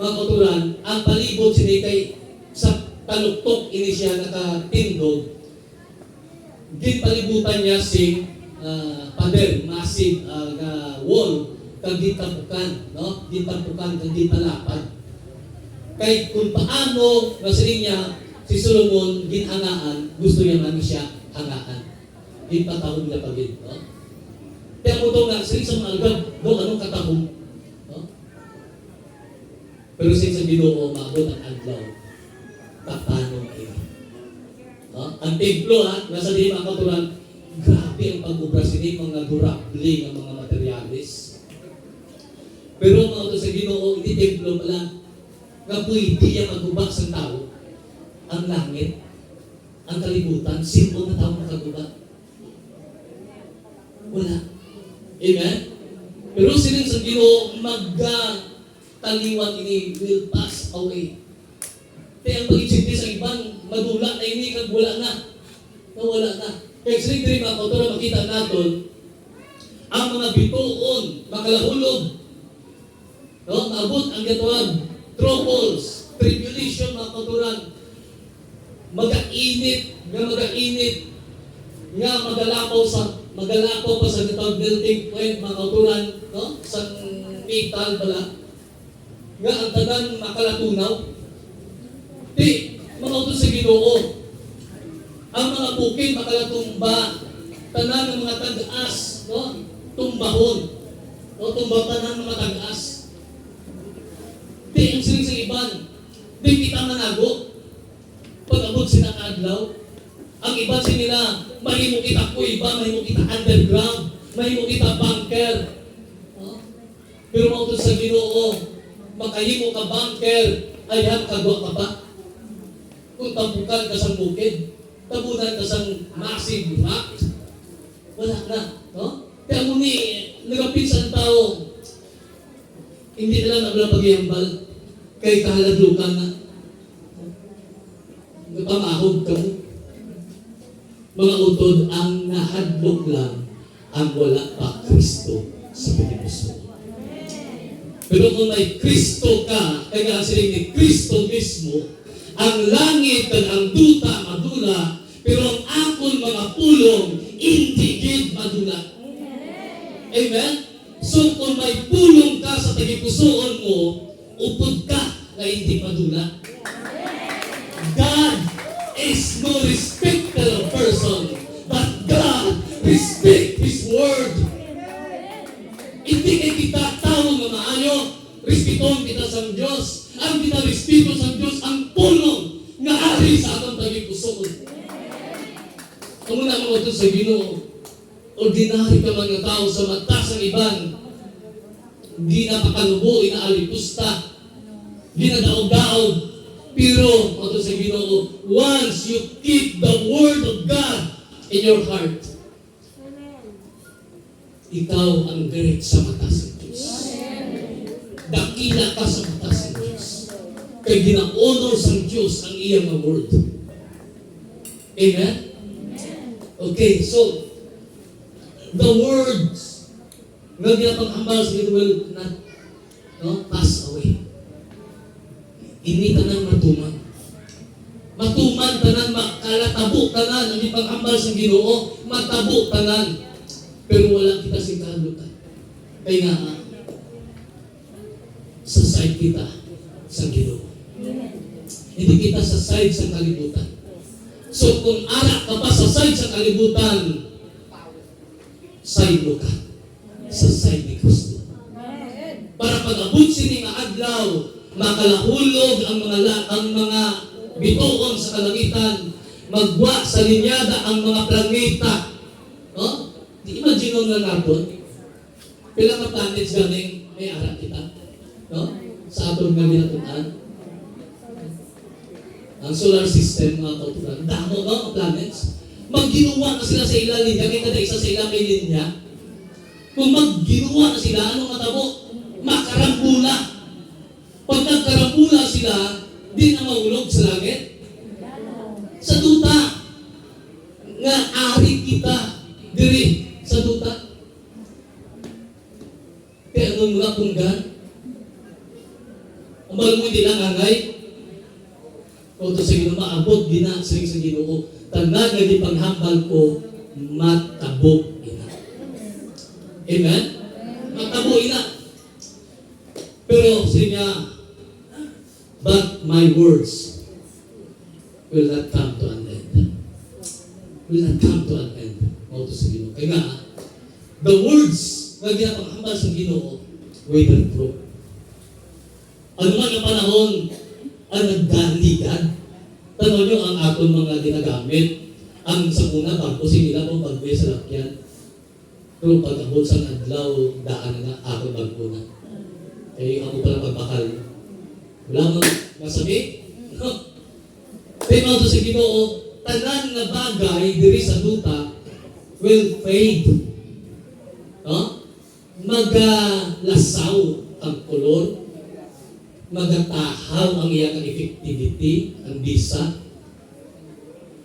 mga kauturan, ang palibot sini kay sa taluktok ini siya nakatindog, ginpalibutan niya si pader, massive wall, kag gintampukan, no? Gintampukan, kag ginpalapad. Kay kung paano nasiling niya si Solomon ginhangaan, gusto niya man siya hangaan. Ginpatahon niya pagin, no? Kaya mo ito nga, siling sa mga alagad, no, anong katahong? No? Pero siling sa Ginoo, maabot ang adlaw, tatanong ina. No? Ang templo, nasa di mga katulan, grabe ang pag-ubra sini, mga durable ng mga materialis. Pero mga ito sa Ginoo, hindi templo pala, nga pwede niya magubak sa tao, ang langit, ang kalibutan, sino na tao makagubak? Wala. Amen? Pero sining sa Ginoo, magtaliwan ini will pass away. Kaya ang pag-isinti sa ibang madula na ini, kag wala na. Nawala na. Kaya sining diri mga kauturan, makita natin, ang mga bituon, makalahulog, no? Maabot ang gatawag, troubles, tribulation, mga kauturan, magainit, nga magalapaw pa sa gatawag building point, mga kauturan, no? Sa metal pala, nga ang tanan makalatunaw. Di, mga kauturan sa Ginoo, ang mga bukid makalatumba, tanan ng mga tag-as, no? Tumbahon, no? Tumbatan ng mga tag-as. Di, ang siling sa iban, di kita manago, pag-abot silang adlaw, ang iba nila, mahimo kita kuiba, mahimo kita underground, mahimo kita bunker. Huh? Pero mautos sa Ginoo, makahimo ka bunker, ayan kagwa ka ba? Kung tampukan ka sa bukid, tabunan ka sa massive rock, wala na. No? Kaya muni, nagapit sa tao, hindi nila nabla paghihambal, kay kahaladlukan na. Pamahog ka mo. Mga utod, ang nahadlok lang ang wala pa Kristo sa pagkipuso. Pero kung may Kristo ka, kaya siling ni Kristo mismo, ang langit at ang duta madula, pero ang akon mga pulong, hindi gid madula. Amen? So kung may pulong ka sa tagipusoon mo, upod ka na hindi madula. God is no respecter of person, but God respect His word. Hindi kay kita tao nga maayo, respeton kita sa Diyos. Ang kita respeto sa Diyos, ang pulong nga ari sa atong tagipusoon. Ang muna mga ito sa Ginoo, ordinary ka mga tao sa mata sa iban, di napakalubo, inaalipusta, di nadaog-daog. Pero, ito sa Ginoo, once you keep the Word of God in your heart, ikaw ang great sa mata sa Diyos. Dakila ka sa mata sa Diyos. Kaya gina-honor sa Diyos ang iyang Word. Amen? Okay, so, the words nga ginapag-hambal sa Ginoo will not pass away. Ini tanan matuman. Matuman tanan makalat matabo tanan ang ipanghambal sa Ginoo, matabo tanan. Pero wala kita sa kalutan. Kaya nga, sa side kita sa Ginoo. Hindi kita sa side sa kalibutan. So kung anak ka pa sa side sa kalibutan, side mo ka sa side ni Kristo. Para pag-abot sini nga adlaw, makalahulog ang mga bituon sa kalangitan, magwa sa linyada ang mga planeta. No? Imagine nga natin, pila ka planets ganing may ara kita. No? Sa aton nga ginatunan. Ang solar system, mga kautulan, damo no, ang planets. Magginuwa na sila sa ilang linya, kaya kada isa sa ilang may linya. Kung magginuwa na sila, anong matabo? Makarambula. Pag nagkarambula sila, di na mahulog sa langit. Sa duta, nga ari kita, diri sa duta. Kaya anong mga punggan? Ang balang mo hindi lang angay, o ito sa Ginoo, maabot gina sa Ginoo. Tanan nga di panghambal ko, matabo ina. Amen? Matabo ina. Pero sa niya, but my words will not come to an end. Will not come to an end. O ito sa Ginoo. Kaya nga, the words nga ginapanghambal sa Ginoo, wither through. Ano man ang panahon, ang nagdaligan. Tanong nyo ang aton mga ginagamit. Ang sa una, bago sinila po bagwe sa lakyan. Pero pag-abot sa adlaw, daan na ako bago na. Kaya ako pala pagbakal. Wala mo masabi? No? Kaya mga ito sa Ginoo, tanan na bagay diri sa duta will fade. No? Magalasaw ang kolor, magatahaw ang iyang effectivity, ang bisa.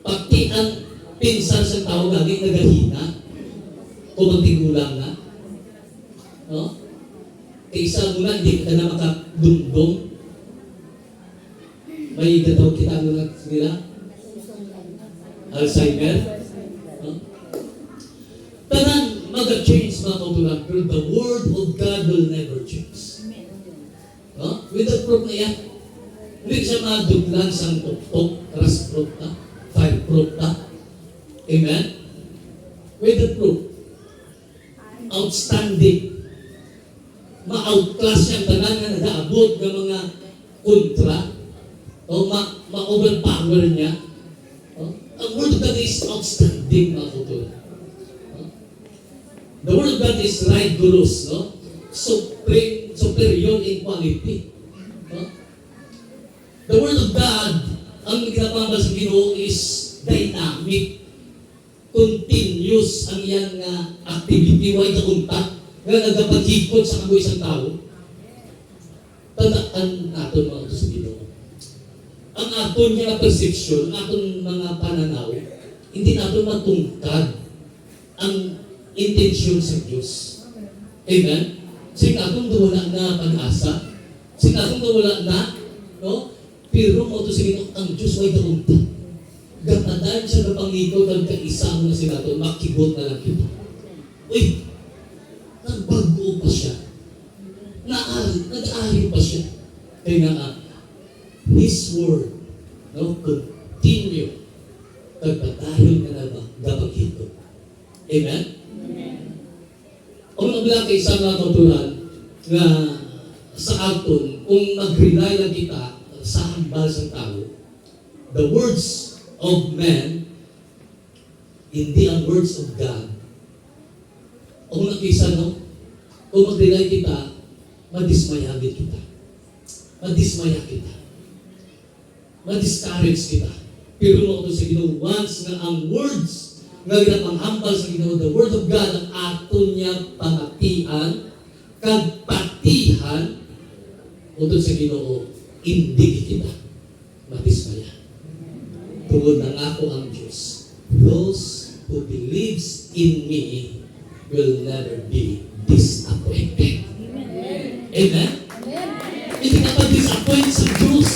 Pati ang pinsan sa tao gaging nagahina o magtigulang na. No? Kaysa muna, hindi ka na makadumdum. May gataw kita ano nila? Alzheimer. No? Tanan, mag-change mga kautulan, pero the Word of God will never change. No? With the proof na yan. Hindi siya maduglan sa tuktok, ras-proof na, fire-proof na. Amen? With the proof. Outstanding. Ma-outclass siyang tanan na nag-aabot ng mga kontra o ma-overpower niya. No? Ang Word of God is outstanding, mga kautulan. No? The Word of God is rigorous, no? Superior in quality. No? The Word of God, ang ginapambal sa Ginoo is dynamic, continuous ang iyang activity, way kaunta, nga nagpaghikot sa kabuhi isang tao. Tandaan natin mga ito sa Ginoo. Ang aton nga perception, ang aton mga pananaw, hindi natin matungkad ang intensyon sa Diyos. Amen? Sikatong wala na pag-asa. Sikatong wala na, no? Pero mo ito sige, ang Diyos ay kaunta. Gatadan siya na pangikaw ng kaisa mo na sinato, makibot na lang kita. Uy, nagbago pa siya. Nag-aari pa siya. Kaya nga, His Word, no? Continue. Pagpatayon ka na ba? Gapag-hito. Amen? Ang nagbilang kay isang mga kautulan nga sa aton, kung mag-rely lang kita sa hambal sa tao, the words of man, hindi ang words of God. Kung nakisa, no? Kung mag-rely kita, madismayagin kita. Madismaya kita. Madiscourage kita. Pero mo ito sa Ginoo, once nga ang words nga ginapanghampal sa Ginoo, the Word of God, ang aton niya pangatian, kagpatihan, utod sa Ginoo, hindi kita matismaya. Tungod ng ako ang Diyos. Those who believes in me will never be disappointed. Amen? Hindi ka pa disappoint sa Diyos.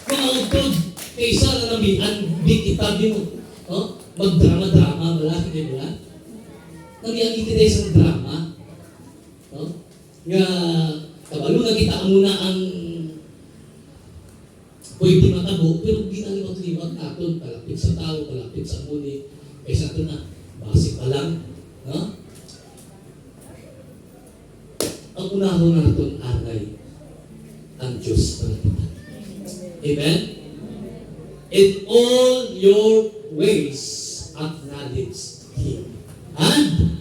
Mga utod, Kaysa na namihan, kita mo. Magdrama-drama, wala, hindi mo lang. Namihan kita isang drama. Nga, kabalo na kita muna ang pwede matabo, pero ginaliwat-liwat natin, palapit sa tao, palapit sa muli, kaysa ito na, base pa lang. Ang unahon natin aray ang Diyos palapitan. Amen? In all your ways, acknowledge Him. And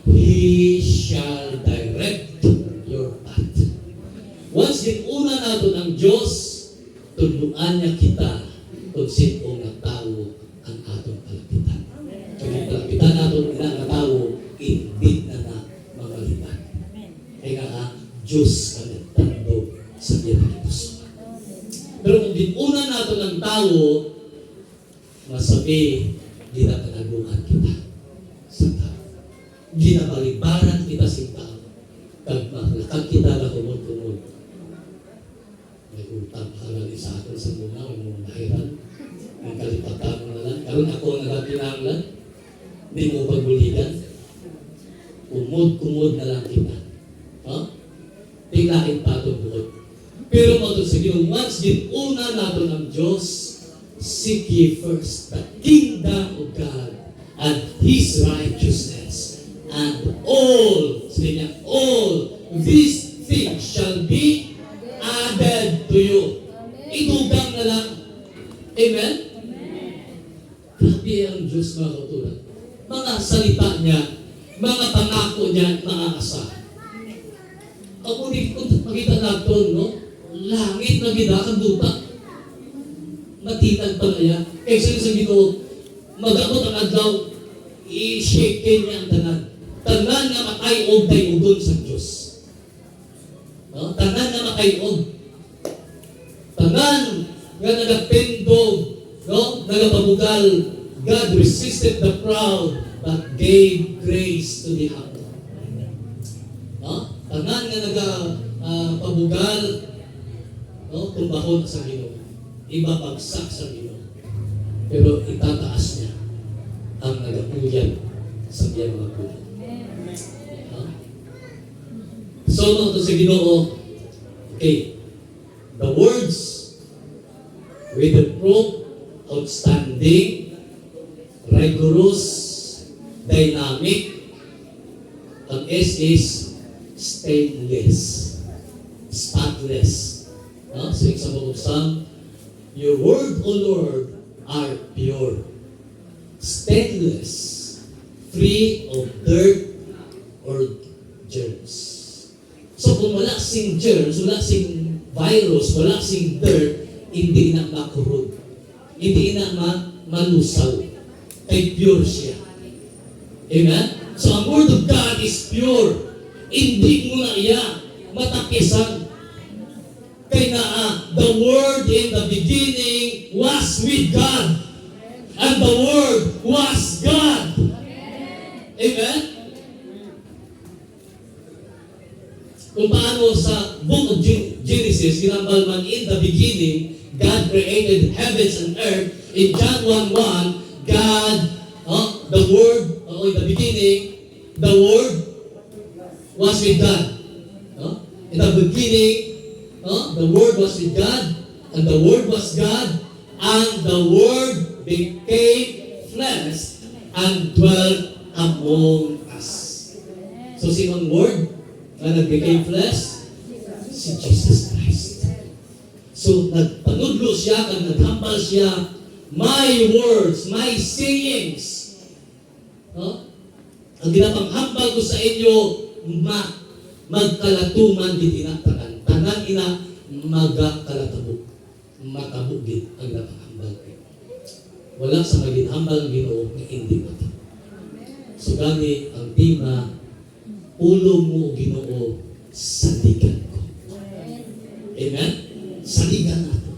He shall direct your path. Once una natin ang Diyos, tuluan niya kita kung sino nga tao ang atong palapitan. Kung yung palapitan natin nga tao, hindi na mamalitan. Kaya nga, Diyos ang nagtando sa Pilipinas. Pero kung dinuna natin ang tao, masabi, ginapanaguhan kita sa tao. Ginabalibaran kita sa tao. Kag maklakag kita na kumod-kumod. May utang halali sa akin sa muna, may mga nahiran. May kalipatan mo na lang. Karoon ako ang nagapinanglan. Hindi mo pagbuligan. Kumod-kumod na lang kita. Tinglain pa ito buod. Pero sige, once una natin ang Diyos, seek ye first the kingdom of God and His righteousness, and all these things shall be added to you. Itugang na lang. Amen? Grabe ang Diyos, mga kautulan. Mga salita niya, mga pangako niya, mga asahan. Ako rin, kung makita natin, no? Langit na gidakang duta. Matitag pa kaya. Kaysa sa Ginoo, mag-abot ang adlaw, i-shake niya ang tanan. Tanan na makayog tayo doon sa Diyos. Tanan na makayog. Tanan nga nagapendog, nagapabugal. God resisted the proud, but gave grace to the humble. Tanan nga nagapabugal, tumbahon sa Ginoo. Ibabagsak sa Ginoo. Pero itataas niya ang nagapuyan sa biyang mga puyan. So, mga ito sa Ginoo, okay, the words with the proof, outstanding, rigorous, dynamic, ang S is stainless, spotless. So, example of Psalm, your word, O Lord, are pure, stainless, free of dirt or germs. So, kung wala sing germs, wala sing virus, wala sing dirt, hindi na makurod. Hindi na malusaw. Kay pure siya. Amen? So, ang word of God is pure. Hindi mo na iya matapisan. Kaya the Word in the beginning was with God. And the Word was God. Amen? Kung paano sa book of Genesis, ginambal man in the beginning, God created heavens and earth. In John 1:1, God, the Word, in the beginning, the Word was with God. In the beginning, the Word was with God, and the Word was God, and the Word became flesh and dwelt among us. So, sinong Word na nag-became flesh? Si Jesus Christ. So, nagpanudlo siya, kag naghambal siya, my words, my sayings. Ang ginapanghambal ko sa inyo, magkalatuman di tinatanan. Tanan ina magakalatabog. Matabugin ang ginapanghambal ko. Wala sa maginhambal ng Ginoo na hindi mata. So gani ang tema, ulo mo Ginoo, sandigan ko. Amen? Saligan natin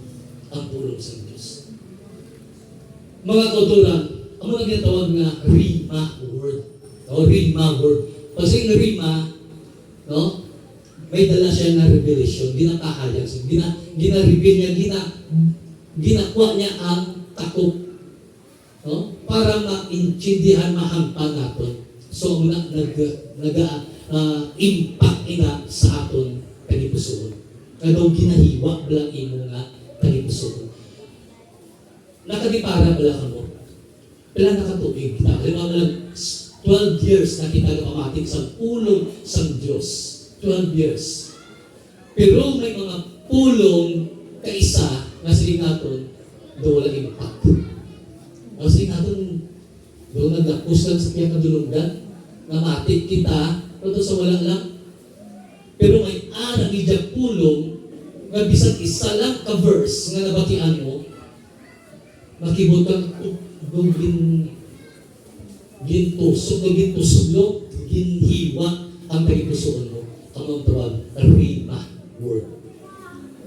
ang pulong sa Diyos. Mga kautulan, ang mga ginatawag nga Rima word. Rima word. Pag sa Rima, may dala siya na revelation, ginakahayag. So, gina-reveal niya, Ginakuha niya ang takop, no? Para maintindihan, mahampan natin. So, impact ina sa aton kanipusoon. Kaya ginahiwa bala imo nga kanipusoon. Nakadipara bala ka mo. Pila nakatuig kita. Halimbawa lang, 12 years na kita napamatik sa pulong sa Diyos. 12 years. Pero may mga pulong kaisa na silingaton do wala impact. Ang silingaton do nagdapos lang sa kaya kadulungan na matik kita pero sa wala lang. Pero may arang ijag pulong nga bisag isa lang ka verse nga nabatian mo makibot kang gintusog, ginhiwa ang kanipusoon mo. Ang tawag, Rhema word.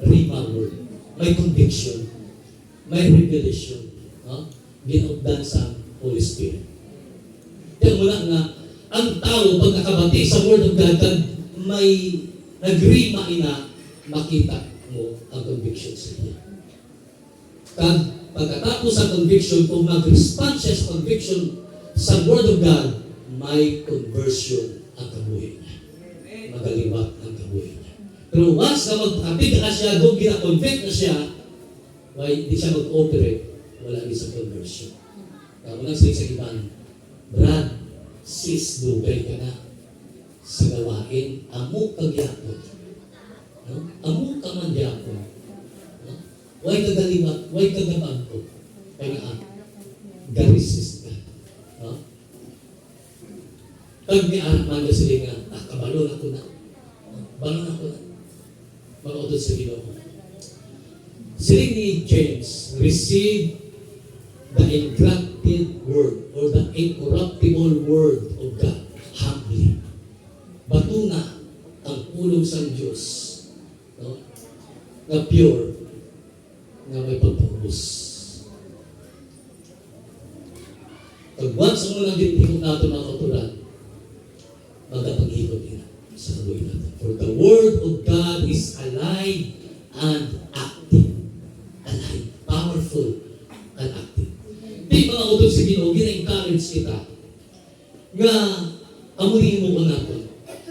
Rhema word. May conviction. May revelation. Ginugdan sa Holy Spirit. Kaya mula nga, ang tao pag nakabati sa Word of God, may nagrima ina, makita mo ang conviction sa iya. Pagkatapos sa conviction, kung mag-respond siya sa conviction sa Word of God, may conversion ang kabuhay niya. Magaliwat ang kabuhay niya. Pero once na mag-apig na siya, kung gina-convict na siya, hindi siya mag-operate, wala din sa conversion. Kaya mo lang sa iban, Brad, sis, dugay ka na sa gawain, amo kagyapon. No? Amo ka man gyapon. No? Way kagaliwat, way kagabangko. Kaya nga, garisist ka. No? Pag may anak man na sila nga, kabalon ako na. Balon ako na. Mag-utod sa Ginoo. Sila ni James receive the engrafted word or the incorruptible word of God humbly. Batuna ang pulong sa Diyos, no? Na pure, na may pagpapus. Pag once ang unang gintikot natin mga katuran, magkapag-ikot din sa kabuhay natin. For the word of God is alive and active. Alive, powerful, and active. Di mga utod sa Ginoo, gina-encourage kita nga amunin mo ko natin.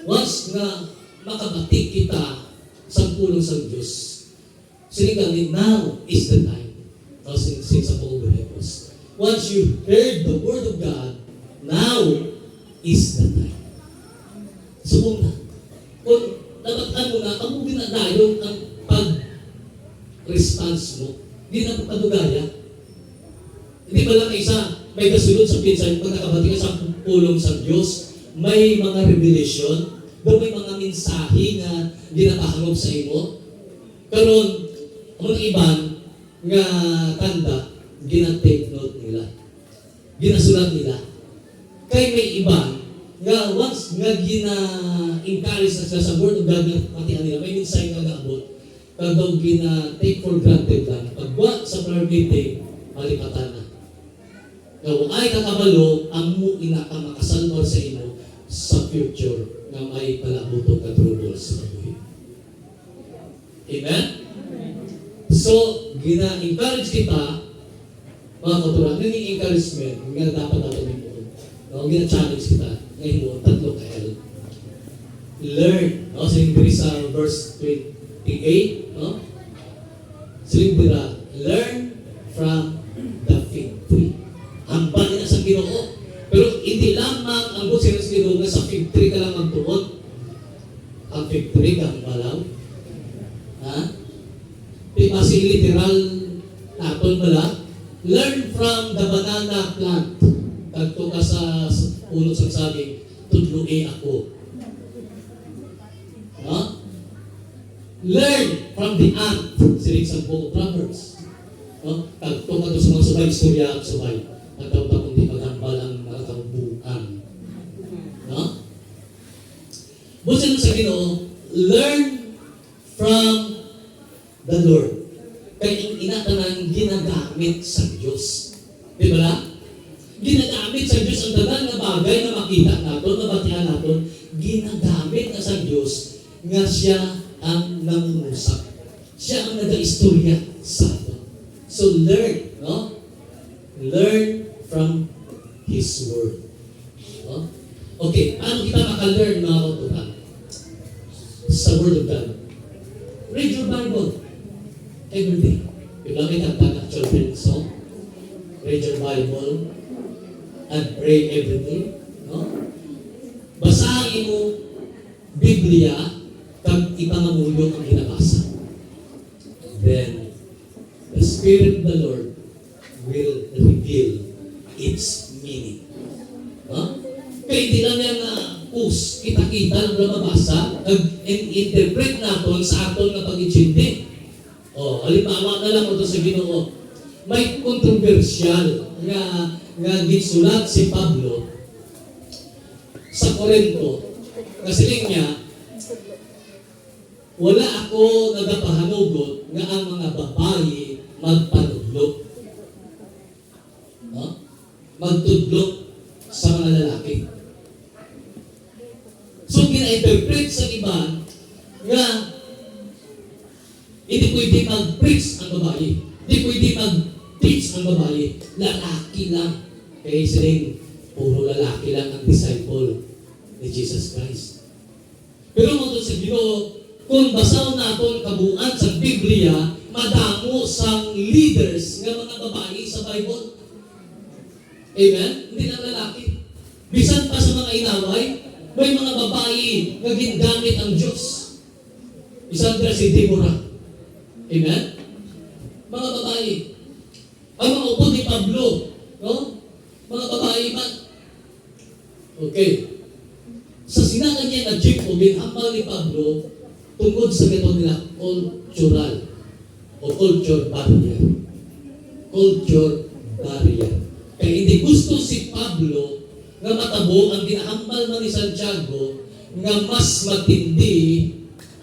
Once nga makabatik kita sa pulong sa Diyos, sinigang now is the time. Since ako ubahipos. Once you heard the word of God, now is the time. So kung nabatan mo na, kung ginadayon ang pag-response mo, hindi na pagkadugaya. Hindi ba lang isa, may kasunod sa pinsan, pag nakabati ka sa pulong sa Diyos, may mga revelation, may mga mensahe na ginapahangog sa imo. Karon ang iban nga tanda, ginatake note nila. Ginasulat nila. Kay may iban, nga once nga gina-encourage na sila sa word of God na matihan nila, may mensahe nga naabot, kag daw gina-take for granted lang. Pagwa sa prayer meeting, malipatan na. Kung ay kakabalo, ang mo ina ka makasalvar sa imo sa future na may palabutong na trouble sa kabuhi. Amen? So, gina-encourage kita, mga katuran, naging encouragement, nga dapat natin imo. No? Gina-challenge kita, ngayon mo, tatlo ka L. Learn. No? Silimbiri sa verse 28, no? Silimbira, learn from the fig tree. Ang bali na sa Ginoo. Pero hindi lamang ang busin sa Ginoo na sa fig tree ka lang magtuon. Ang fig tree ka ang balaw. Ha? Di ba si literal apple bala? Learn from the banana plant. Tagto ka sa puno sa saging, tudluin ako. Ha? Learn from the ant. Sinig sa book of Proverbs. No? Tagto ka sa mga subay, istorya at subay. At kung di maghambal ang nakabuan. No? Busin mo sa Ginoo, learn from the Lord. Kaya yung inatanan ginagamit sa Diyos. Di ba lang? Ginagamit sa Diyos ang tanan na bagay na makita natin, nabatihan natin, ginagamit na sa Diyos nga siya ang nangungusap. Siya ang nag-istorya sa atin. So learn, no? Learn from His Word. No? Okay, paano kita maka-learn mga kautuhan? Sa Word of God. Read your Bible every day. Yung lang itagtag actual print song. Read your Bible and pray every day. No? Basahin mo Biblia kag ipangamuyo ang ginabasa. Then, the Spirit of the Lord will reveal its meaning. Huh? Kaya hindi lang yan na kita-kita ng mababasa, nag-interpret natin sa aton na pag-intindi. O, halimbawa na lang ito sa Ginoo. May kontrobersyal nga gisulat si Pablo sa Corinto. Kasi niya, wala ako nagapahanugot nga ang mga babae magpanudlok. No? Magtudlok sa mga lalaki. So, gina-interpret sa iba nga hindi pwede mag-preach ang babae. Hindi pwede mag-teach ang babae. Lalaki lang. Kaya siling, puro lalaki lang ang disciple ni Jesus Christ. Pero mo sa Ginoo, kung basaw naton kabuuan sa Biblia, madamo sang leaders nga mga babae sa Bible. Amen? Hindi lang lalaki. Bisan pa sa mga inaway, may mga babae nga gingamit ang Diyos. Isang si Deborah. Amen? Mga babae. Ang mga upo ni Pablo. No? Mga babae man. Okay. Sa sinagan niya na Jacob, binhambal ni Pablo, tungkol sa gito nila, cultural o culture barrier. Culture barrier. Kaya hindi gusto si Pablo nga matabo ang ginahambal man ni Santiago nga mas matindi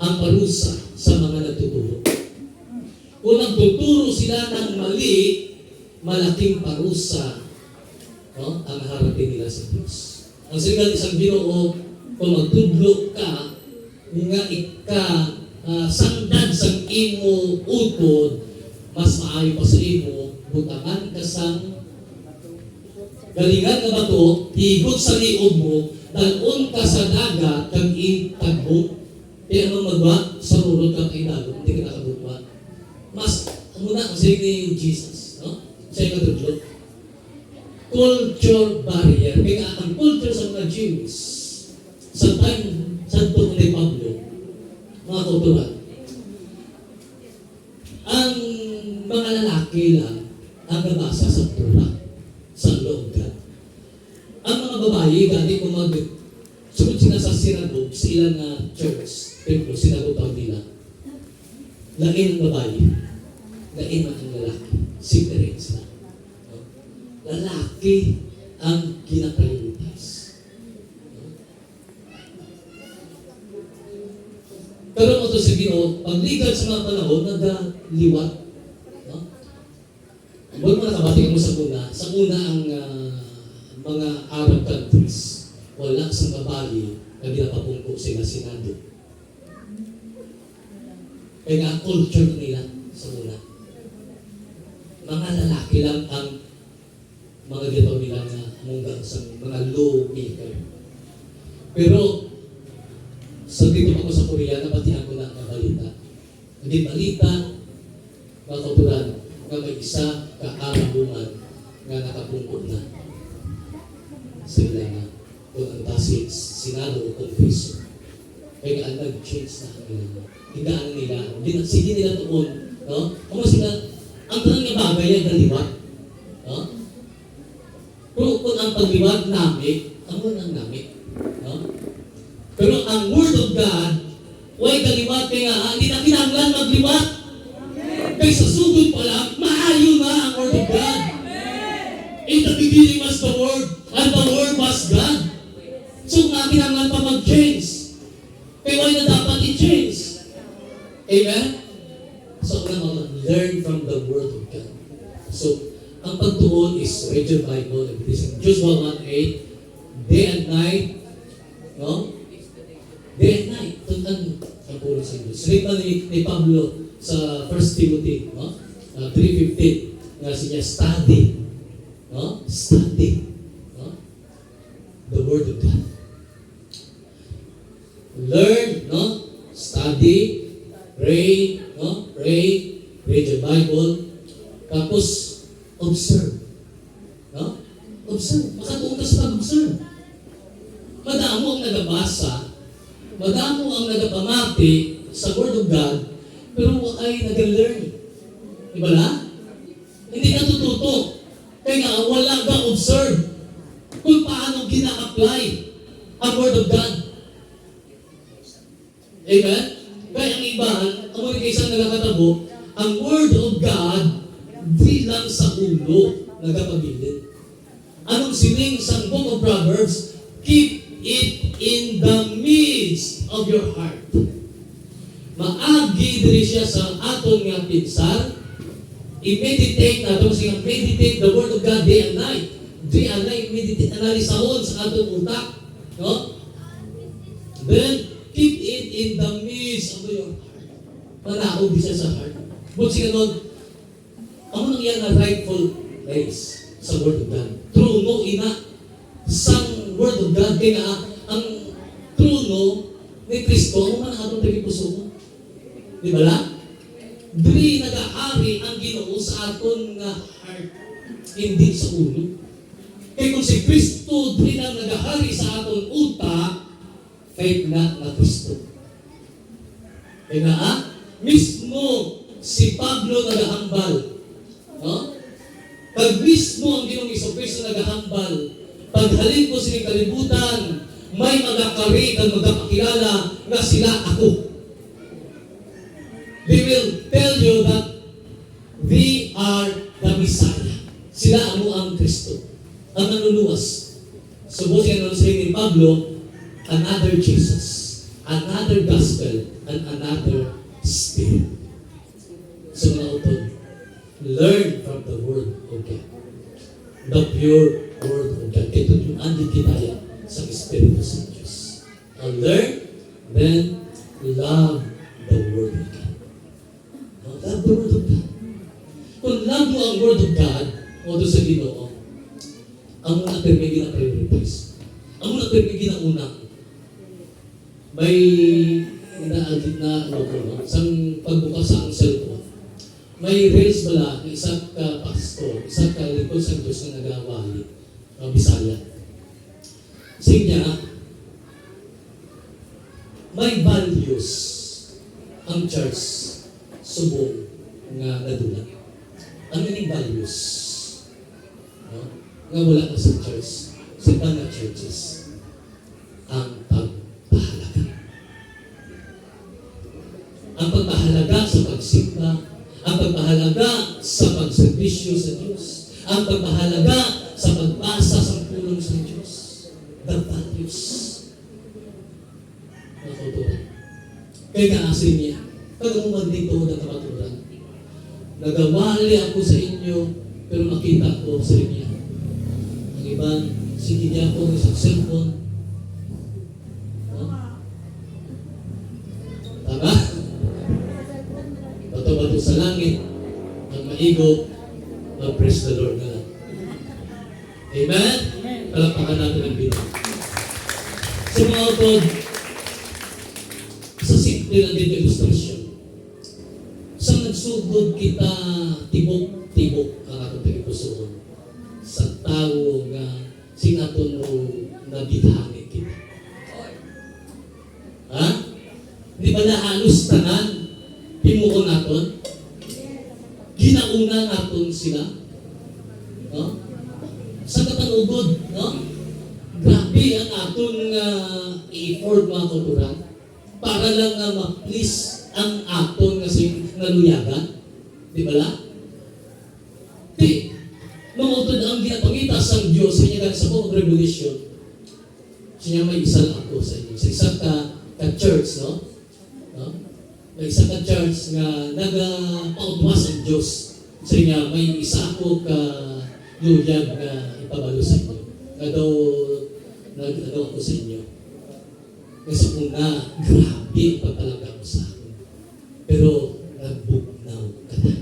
ang parusa sa mga nagtuturo. Kung nagtuturo sila ng mali, malaking parusa, no, ang harapin nila sa Diyos. Ang sigal isang Ginoo, kung magtudlo ka, nga sangdan sang imo utod, mas maayo pa sa imo, butangan ka sang galingan nga bato, higot sa liog mo, dalon ka sa dagat, kag itagbo. Kaya anong magwa? Sa rurot ka kay dagat, hindi ka nakabutwa. Mas, muna, ang sinig ni Jesus, no? Siya yung matudlo. Culture barrier. Kaya ang culture sa mga Jews, sa time, Santo ni Pablo, mga kultural, ang mga lalaki lang ang nabasa sa Torah, sa loob ka. Ang mga babae, gani kung sunod sila sa sinagog, sa ilang church, templo, sinagog tawag nila, lain ang babae, lain ang lalaki, separate sila. Lalaki ang ginaprioritize. Pero mo ito sa Ginoo, pagligal sa mga panahon, nagaliwat. No? Huwag mo nakabati mo sa una ang mga Arab countries, wala sa babae na ginapapungko sila Senado. Kaya nga culture nila sa una. Mga lalaki lang ang mga gitaw nila na munggang sa mga lawmaker. Pero sa dito ako sa Korea, nabatihan ko na ang balita. Hindi balita, mga kauturan, na may isa ka-arabuman nga nakapungkot na sila na kung ang basit, Senado o Kongreso. Kaya nga nag-change na ang nila. Hindaan nila, sige nila noon, no? Kung sila, ang tanang nga bagay ay naliwat. No? Kung ang pagliwat namin, ang unang namin. No? Pero ang Word of God, huwag kaliwat kaya hindi na kinanglan magliwat. Kaya sa sugod pa lang, maayo na ang Word of God. In the beginning was the Word, and the Word was God. So nga kinanglan pa mag-change. Kaya why na dapat i-change? Amen? So learn from the Word of God. So, ang pagtuon is read your Bible. Joshua 1:8, day and night, no? Day and night. Tuntan ang puro sa Diyos. Sinipa ni Pablo sa 1 Timothy, no? 3:15 nga siya study. No? Study. No? The Word of God. Learn, no? Study, pray, no? Pray, read the Bible, tapos observe. No? Observe. Makatuon ka sa pag-observe. Madamo ang nagabasa, madamo ang nagapamati sa Word of God, pero ay nag-learn. Diba na? Hindi ka tututo. Kaya nga, wala kang observe kung paano gina-apply ang Word of God. Amen? Kaya ang iba, ang mga isang nagkakatabo, ang Word of God, di lang sa ulo nagkapabilin. Anong sining sa Book of Proverbs? Keep it in the midst of your heart. Maagi diri siya sa aton nga pinsar. I-meditate na itong siya, meditate the Word of God day and night. Day and night, meditate, analisahon sa aton utak. No? Then, keep it in the midst of your heart. Manaog di siya sa heart. But siya nun, ano nang yan na rightful place sa Word of God? Trono, ina, sang Word of God, kaya nga, ang trono ni Kristo, ano man atong tagipuso mo? Di ba lang? Dili nag-aari ang Ginoo sa aton nga heart, hindi sa ulo. Kaya kung si Kristo dili na nag-aari sa aton utak, faith na Kristo. Kaya nga, mismo si Pablo nagahambal. No? Pag mismo ang Ginoong Jesucristo nagahambal, paghalin ko sining kalibutan, may magakari at magkapakilala na sila ako. They will tell you that they are the Messiah. Sila amo ang Kristo. Ang nanuluwas. Subos yan ang sabi ni Pablo, another Jesus, another gospel, and another spirit. So mga utod, learn from the Word of God. The pure Word of God. Ito yung andi kinaya sa Espiritu sa Diyos. Learn, then love the Word of God. Love the Word of God. Kung love mo ang Word of God, o doon sa Ginoo, ang muna permigi na priorities. Ang muna permigi na una, may inaagit na ano, isang pagbukas sa ang cellphone. May reels bala, isang ka pastor, isang ka lingkod sa Diyos na nagawali, Bisaya. Sige niya, may values ang church subong nga nadula. Ang ining values, no? Nga wala na sa church, sa mga churches, ang pagpahalaga. Ang pagpahalaga sa pagsimba, ang pagpahalaga sa pagserbisyo sa Diyos, ang pagpahalaga sa pagbasa sa pulong sa Diyos. The values. Nakauturan. Kaya kaasin niya, pag umag dito na kamaturan, nagawali ako sa inyo, pero makita ko sa inyo. Ang ibang, sige niya ako sa cellphone. No? Tama? Bato-bato sa langit, ang maigo, mag-praise the Lord na lang. Amen? Palapakan natin ang Pinoy. Sa mga utod, sa simple lang dito ilustrasyon, sa nagsugod kita tibok-tibok ang atong tagipusoon sa tao nga sinaton mo nabithangit kita. Ha? Di ba na halos tanan himuon naton? Ginauna naton sila? No? Sa kapanugod, no? Grabe ang aton i-effort mga kulturan para lang nga ma-please ang aton nga naluyagan. Di ba lang? Di. Mga utod ang ginapangita sa Diyos sa inyo sa Book of Revelation. Siya may isang ako sa inyo. Sa isang ka-church, no? May isang ka-church nga nag-pautwas ang Diyos. Sa inyo, may isa ako ka-luyag na ipabalo sa inyo. Nag-ano ako sa inyo. Kasi una, grabe ang pagpalagay mo sa akin. Pero nagbugnaw ka na.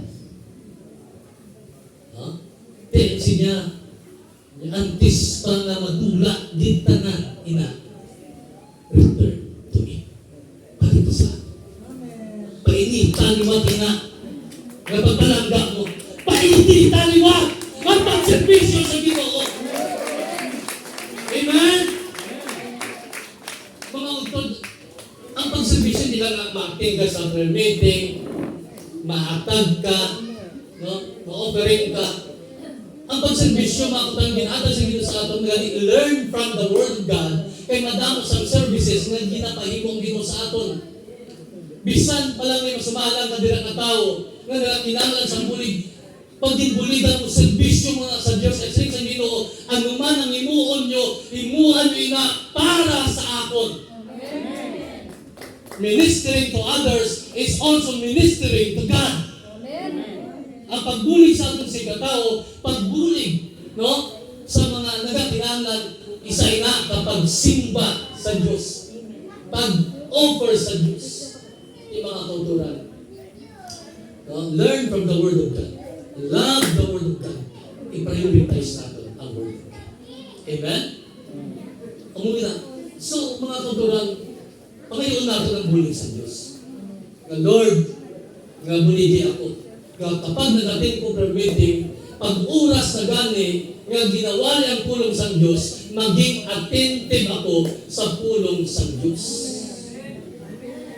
sa painitan ni Matina nga pagpalangga mo. Painitan ni Wat ang pagservisyo sa Ginoo. Amen? Mga utod, ang pagservisyo hindi lang ma-acting ka sa prayer meeting, mahatag ka, no? Ma-offering ka. Ang pagservisyo, mga kutang ginatag sa Ginoo sa aton, learn from the Word of God, kay madamo sa services nga ginapahimong Ginoo sa aton. Bisan pa lang may masumalang na dirang na tao, nga nakakinangan sa bulig, pag ginbuligan mo servisyo mga sa Diyos at sa Ginoo, ano man ang imuon nyo, imuhan nyo ina para sa akon. Amen. Ministering to others is also ministering to God. Amen. Ang pagbulig sa aton sa katao, pagbulig, no, sa mga nagakinangan, isa ina kapag simba sa Diyos, pag-offer sa Diyos. Yung mga kauturan. No? Learn from the Word of God. Love the Word of God. I-prioritize natin ang Word of God. Amen? Umuwi na. So, mga kauturan, pagayon natin ang bulig sa Diyos. Nga Lord, nga buligi ako. Nga kapag nagating ko prayer meeting, pag oras na gani, nga ginawali ang pulong sa Diyos, maging attentive ako sa pulong sa Diyos.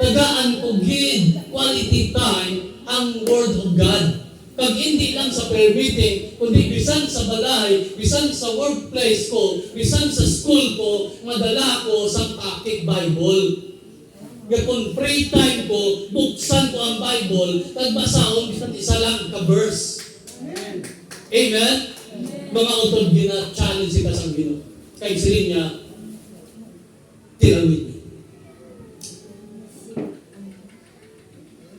Tagaan ko gid quality time ang Word of God. Pag hindi lang sa prayer meeting, kundi bisan sa balay, bisan sa workplace ko, bisan sa school ko, madala ko sa pocket Bible. Nga kung free time ko, buksan ko ang Bible, tagbasahon, bisan isa lang ka-verse. Amen? Mga utod, gina-challenge sila sa Ginoo. Kaya silin niya, tirawin niyo.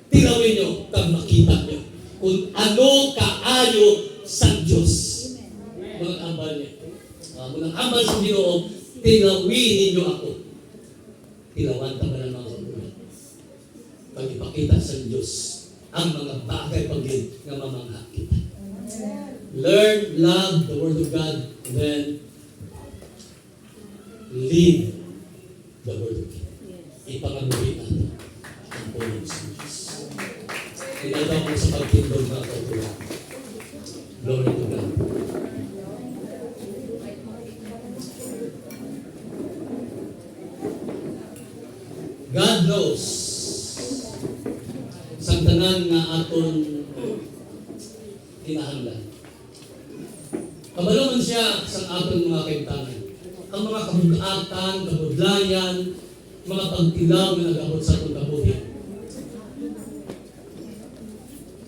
Tirawin niyo, kag makita niyo kung ano kaayo sa Diyos. Mga ambal niya. Mga ambal sa Ginoo, tirawin ninyo ako. Tirawan ka ba ng mga kabulan? Pag ipakita sa Diyos ang mga bagay pagin na mamangha kita. Learn, love the Word of God, and then live the Word of God. Ipangabuhin natin ang pulong sa Diyos. Inagaw ko sa pagtindog mga kautulan. Glory to God. God knows sa tanan nga aton kinahanglan. Kabalo man siya sa aton mga kaimtangan. Ang mga kabugatan, kabudlayan, mga pagtilaw na nagabot sa atong kabuhi.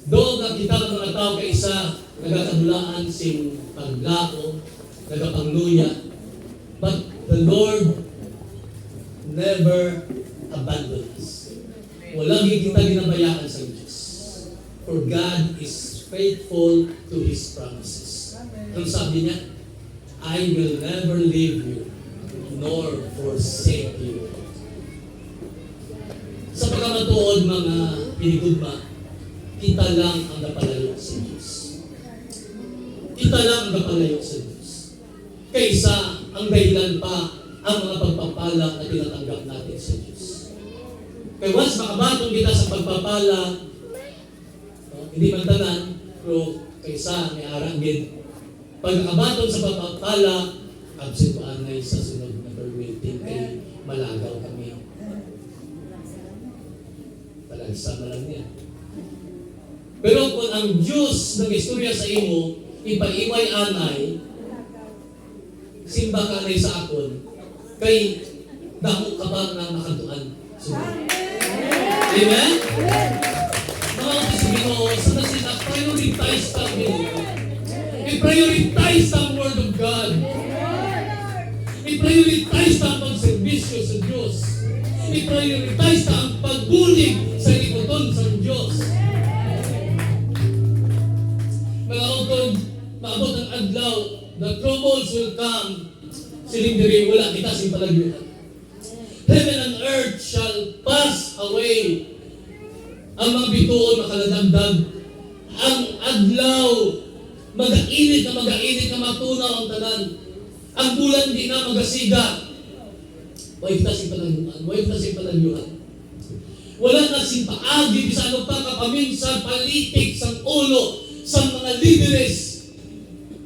Doon nga kita ng mga tao kay isa nagakabulaan sing paglako, nagapangluya. But the Lord never abandon us. Walang kita ginabayaan sa Diyos. For God is faithful to His promises. Ang sabi niya, I will never leave you nor forsake you. Sa pagkamatuod mga pinigudma, kita lang ang napalayo sa Diyos. Kita lang ang napalayo sa Diyos. Kaysa ang dahilan pa ang mga pagpapala na tinatanggap natin sa Diyos. Kaya once makabatong kita sa pagpapala, hindi man tanan, pero kaysa may arangin, pag nakabatong sa pagpapala, absent pa anay sa sunod na permitting kay malagaw kami. Talagsama lang niya. Pero kung ang Diyos ng istorya sa imo, ipaiway anay, simba ka anay sa akon, kay damo ka ba na makatuan? Amen? Mga kapatid Ginoo, sana sila prioritize ang Ginoo. I-prioritize ang Word of God. I-prioritize ang pagservisyo sa Diyos. I-prioritize ang pagbulig sa likoton sa Diyos. Mga utod, maabot ang adlaw, the troubles will come. Siling diri, wala kita sing palagyuhan. Heaven and earth shall pass away. Ang mga bituon makaladagdag. Ang adlaw, mag-ainit na matunaw ang tanan. Ang bulan di na magasiga. Huwag kita sing palagyuhan. Wala na si paagi, bisa ano pa kapaminsan, palitik, sang ulo, sa mga líderes.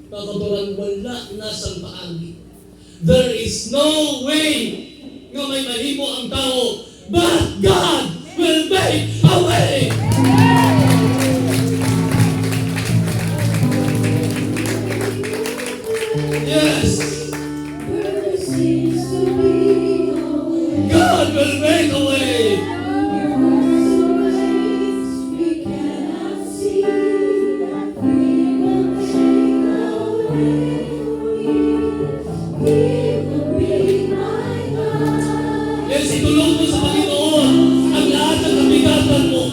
Pagkabaran, wala na sa paagi. There is no way nga may mahimo ang tao, but God will make a way. Yes, God will make a way. Yes, itulong mo sa Panginoon ang lahat ng kabigatan mo.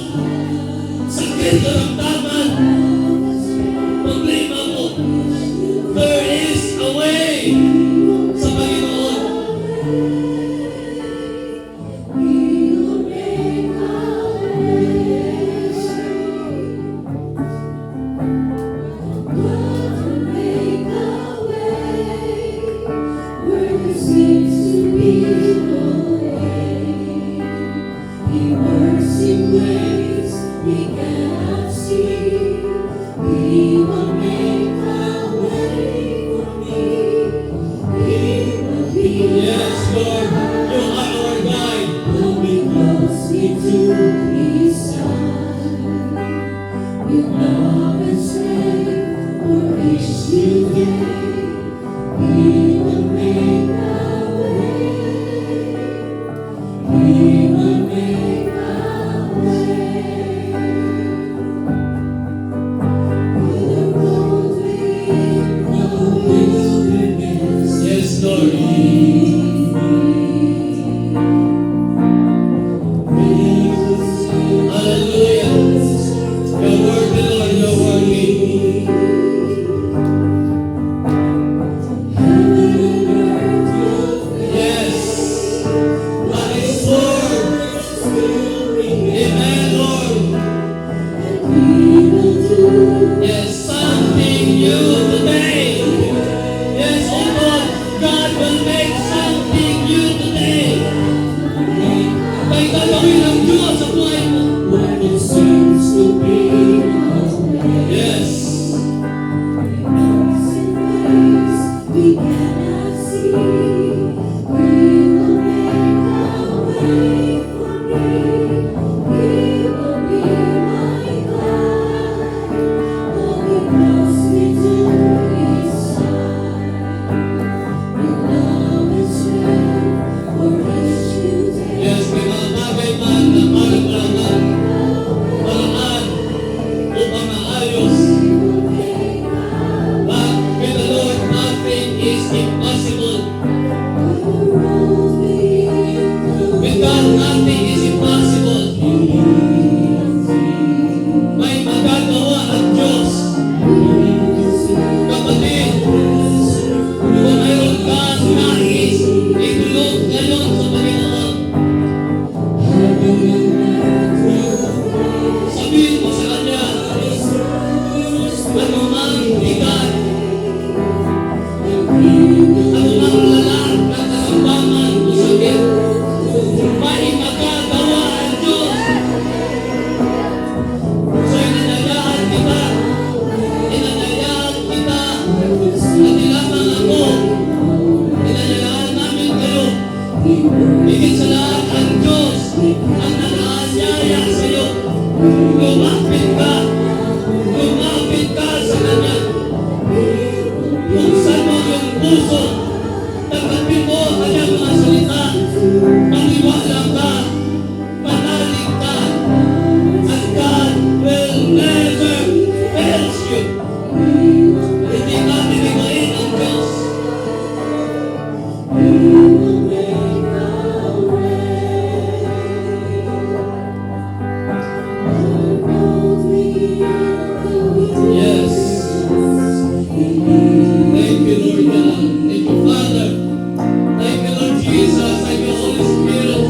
Sakit, karamdaman, problema mo. There is a way sa Panginoon. Yes, Lord, you are our guide. Yes, Lord. Hallelujah. Your worthy, Lord, your worthy. Yes. That is Lord. Amen, Lord. Yes, something new today. Yes, oh God, God will make something new today. May gagawin ng Diyos sa buhay mo. Yes. Yes, may mga bagay man na parang walang paraan upang maayos. But with the Lord, nothing is impossible. With God, nothing is impossible. May magagawa ang Diyos. Kapatid, kung mayroon kang nais, itulog ngayon sa Panginoon. Sabihin mo sa Kanya, anumang bigat, anumang lalat na kasambaman o sakit, may magagawa ang Diyos. So inanayaan kita, hindi lamang ako, inanayaan namin kayo. Higit sa lahat ang Diyos ang nag-aanyaya sa iyo. Lumapit ka sa Kanya. Buksan mo yung puso, tanggapin mo ang Kanyang mga salita, maniwala ka, manalig ka, and God will never fail you. Hindi natin ibahin ang Diyos. Yes. Thank you, Lord God. Thank you, Father. Thank you, Lord Jesus. Thank you, Holy Spirit.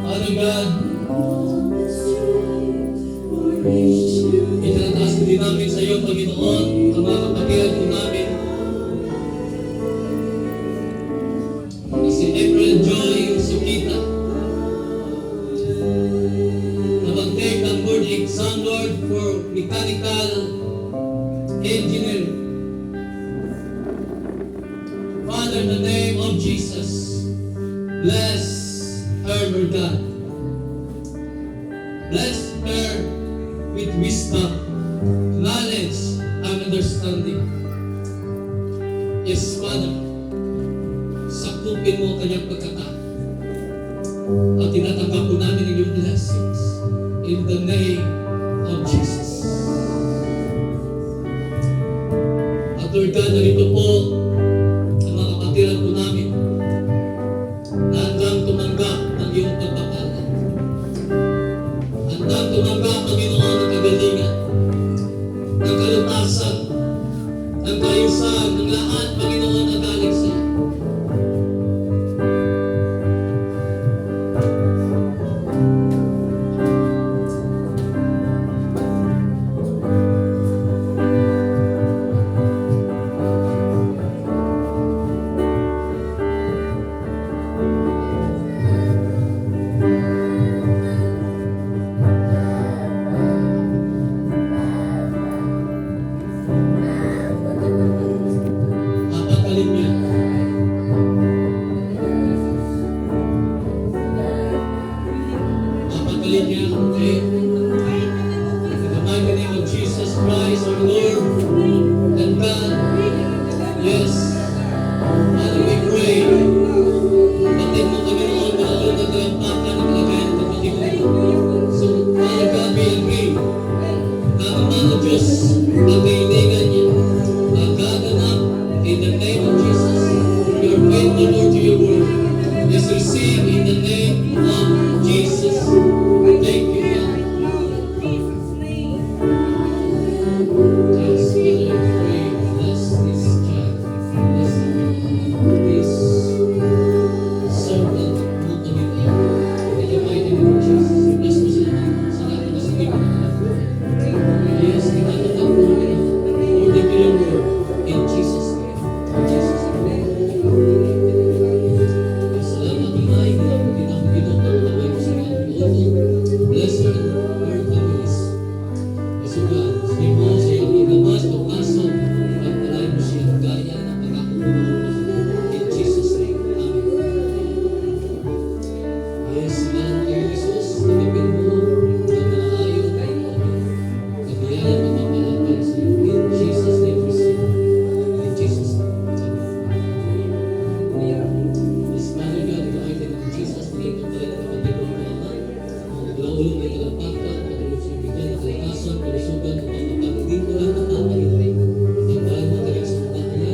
Father God, itinataas ko din namin sa iyo, Panginoon, ang mga kapatiran ko namin. Si April Joy Sukita, na mag-take ang board exam, Lord, for mechanical engineering. Father, in the name of Jesus, bless her, Lord God. Bless her with wisdom, knowledge, and understanding. Yes, Father, sakupin mo ang kanyang pagkatao. At tinatanggap po namin ang iyong blessings in the name of Jesus. At Lord God, narito po ang mga kapatiran po namin na handang tumanggap ng iyong pagpapala. Handang tumanggap, Panginoon, ng kagalingan, ng kalutasan, ng kayusan, ng lahat, Panginoon, na galing sa iyo. Papagaling niya. Papagaling niya, okay? In the mighty name of Jesus Christ, our Lord and God. Yes. Father, we pray. Batid mo kami noon na ulo na talampakan ng kalagayan ng kapatid mo. So, Father God, we agree na ang mga Diyos ang kailangan niya ang gaganap in the name of Jesus. You are faithful, Lord, to your word. Yes, receive in the name of Jesus. Thank you, God. Yes, Father, I pray, bless this child. Bless this servant mo kami ngayon. In the mighty name of Jesus, bless mo sila sa lahat ng kasabihan ng anak mo. Yes, tinatanggap mo kami according to your word. In Jesus' name. In Jesus' name. Yes, salamat, Imay. Hindi na ako ginawin mo sa mga Panginoon. Bless her and her families. Yes, O God, sige mo sa iyong ilabas, pagpasok, pagpalay mo siya gaya ng pagkakulo. In Jesus' name. Amen. Yes, salamat kayo, Jesus. Nagipin mo ang mga ayaw kayo. Kabiyayan at mapalapal sa iyo. In Jesus' name, receive. In Jesus' name. Yes, Father God, in the mighty name of Jesus, tingin ko tayo ng kapatid ko mga ama. Ulong-ulong ay talampakan, patuloy sa bigyan ng kalakasan, kalusugan, upang hindi ko lang nakapagitay. Ang mahal mo tayo sa pagkakaya.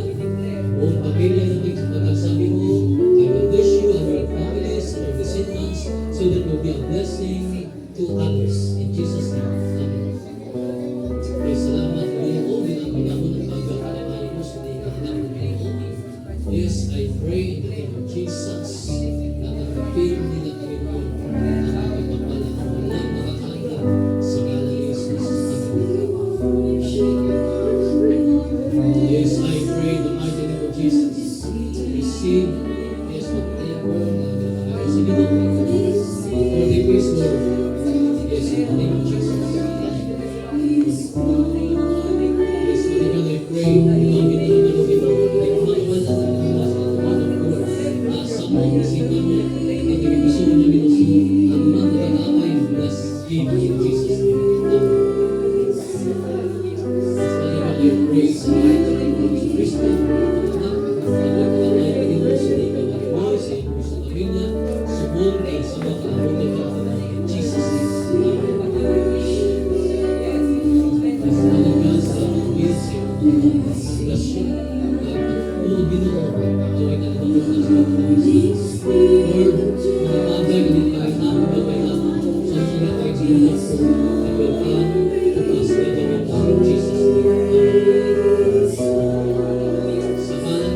Buong pamilya na kayo sa pagkasabi mo, I will bless you and your families and your descendants so that you'll be a blessing to others. In Jesus' name. Amen. Ay, salamat Panginoon, din ang pinamon at pagkakalaman mo sa mga kailangan ng Panginoon. Yes, I pray in the name of Jesus na tanggapin nila Panginoon ang pagpapala ng walang makakanda sa ngalan ni Jesus. Yes, I pray in the mighty name of Jesus. Receive, yes, pagpapala ko na sa Panginoon. For the peace, Lord. Yes, in the name of Jesus. Yes, Father God, I pray, Lord, ito na Lord, ito. Ay, kumakaman na nasa mo, isip namin, at ibibiso na binuso, ang mga nagkakapay, bless him in Jesus' name. Amen. Yes, Father God, I pray, sa mighty name of Jesus Christ, anak, at kamay ka dito sa ikaw at mo, sa iyo sa pamilya, sa buong ay sa mga kaabutan ka, in Jesus' name. Amen. Yes, Father God, sa aming blessing, bless you. Lord, Ginoo, gawin na naman mo sa mga Lord, mga bagay na hindi tayo namin gawin naman. Sa sulat tayo sa mga po, and will come to pass by the name of Jesus' name. Amen. Sa ngalan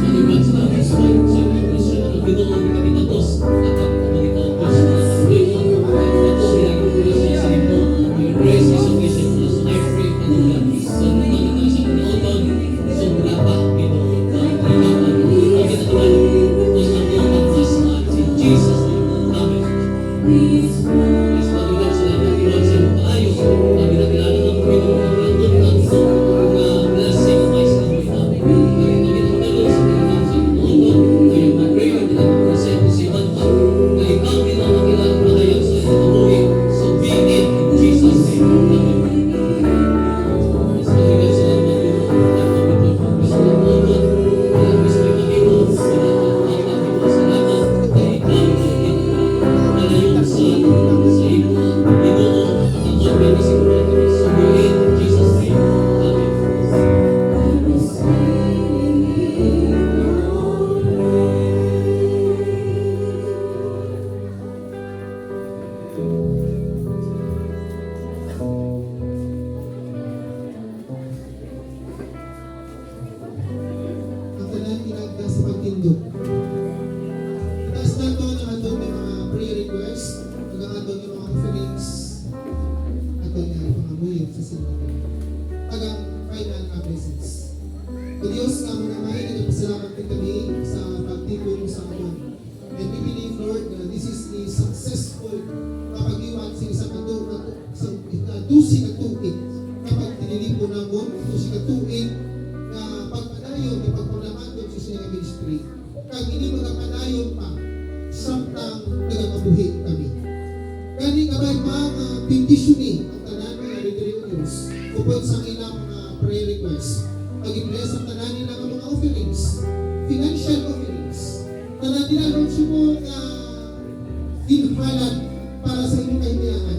Maliban sa ating sa Kristo ang Ginoo ni kapitatos at ang kapitatos na Ginoo at siya ang Kristo sa ito. Your grace is sufficient for us. I pray for you God. Sa mga kita sa panoodon, sobra pa Ginoo. Ang kailangan ang ginagawa ito sa iyong pagkasaan. In Jesus' name. Amen. Please, maliban sa lahat ng iwan sa iyong kaayo. Ang ginagilala ng Ginoo ang ratod ng mga blessing ay sa amoy namin. Ang ginagilala sa iyong sa panoodon, ngayong mag-prayer din ang present si Ivan pa. Na ikaw ginagilala pa kayo sa iyong amoy. So be it in Jesus' name. Amen. Please, maliban sa lahat ng Ginoo ang ratod ng mga panoodon. Kaya Kristo ay Panginoon. Salamat na ikaw ay malayo sa iyo. Ginoo, ang mga sigurado sa buhay in Jesus' name. Amen. Ang tanan ginagda sa pagtindog. Taas na ito ng ato ng mga prayer request, ang ato ng mga offerings, ato ng mga muyo sa sinigay. Tagang final presence. O Diyos na mga may nagpasalamat din kami sa pagtipon sa amon. And we believe, Lord, na this is a successful kapag-iwan sa isang dusing at tuig kapag tinilipo namon, dusing at tuig na pagpadayon na pagpaglamatod sa siya ministry. Kag hindi magpadayon pa samtang nagakabuhi kami. Kani kabay mga bendisyon ang tanan ng religious upod sa ilang mga prayer requests. Pag-i-bless ang tanan nila ng mga offerings, financial offerings. Tanan nila Lord sumol na inhalad para sa inyong kahiyaan.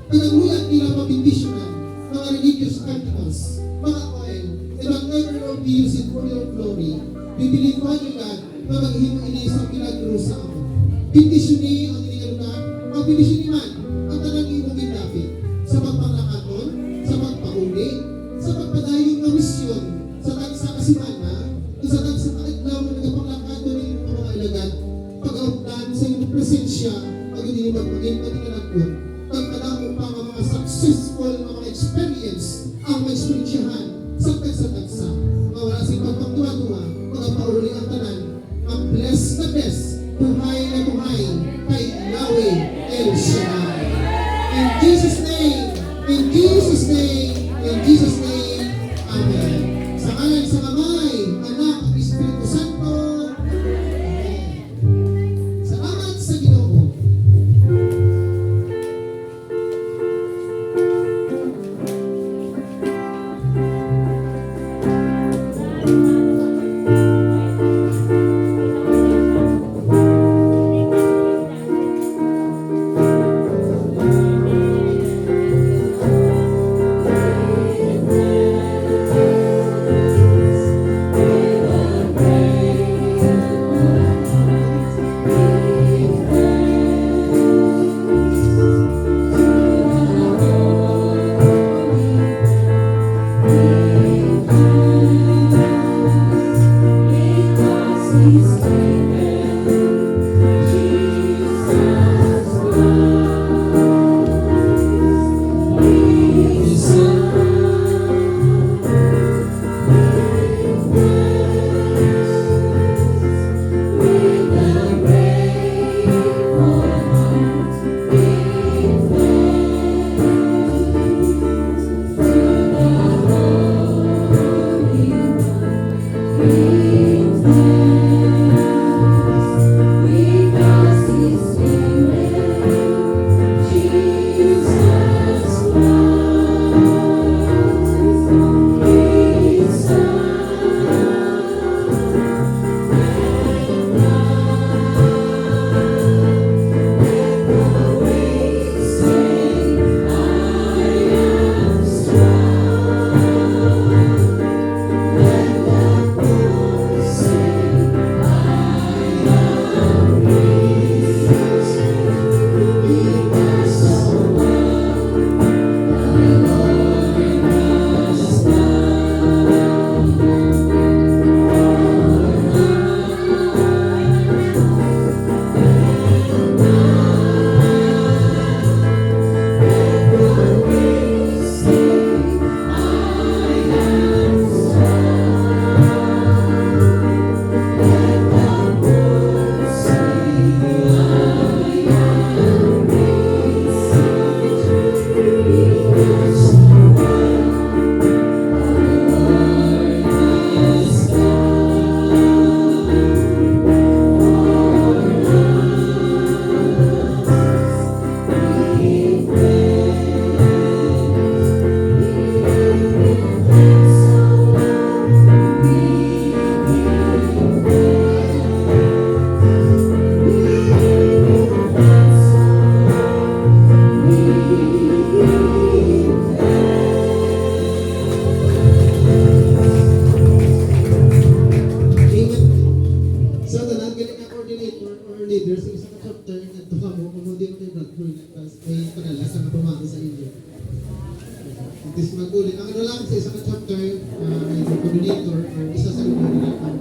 Kanaguyan nila mabindisyonan, mga religious articles, mga oil, and whatever Lord we use it for your glory. We believe on you God na maghimo ini sa milagro sa amin. Bindisyon ang inigalugan, magbindisyon man ang tanang imong gindapit sa pagpangakaton, sa pagpauli, sa pagpadayon ng misyon, sa tagsa kasimana, sa tagsa kaadlaw na nagapanglakaton ng imong mga ilagad, pag-aupdan sa imong presensya, pag-hindi magmaging matinalagpon, pagpadamo pa ang mga successful na mga experience ang ma-experiensyahan sa tagsa-tagsa. Mga wala sa pagpagtuwa-tuwa, mga pauli ang tanan, ang bless na best, buhay na buhay, kay Yahweh El Shaddai. In Jesus' name, in Jesus' name, in Jesus' name, Amen. Sa ngalan sa Amay, Anak, at Espiritu Santo, Amen. Salamat sa Ginoo.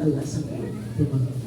Allah sa mga.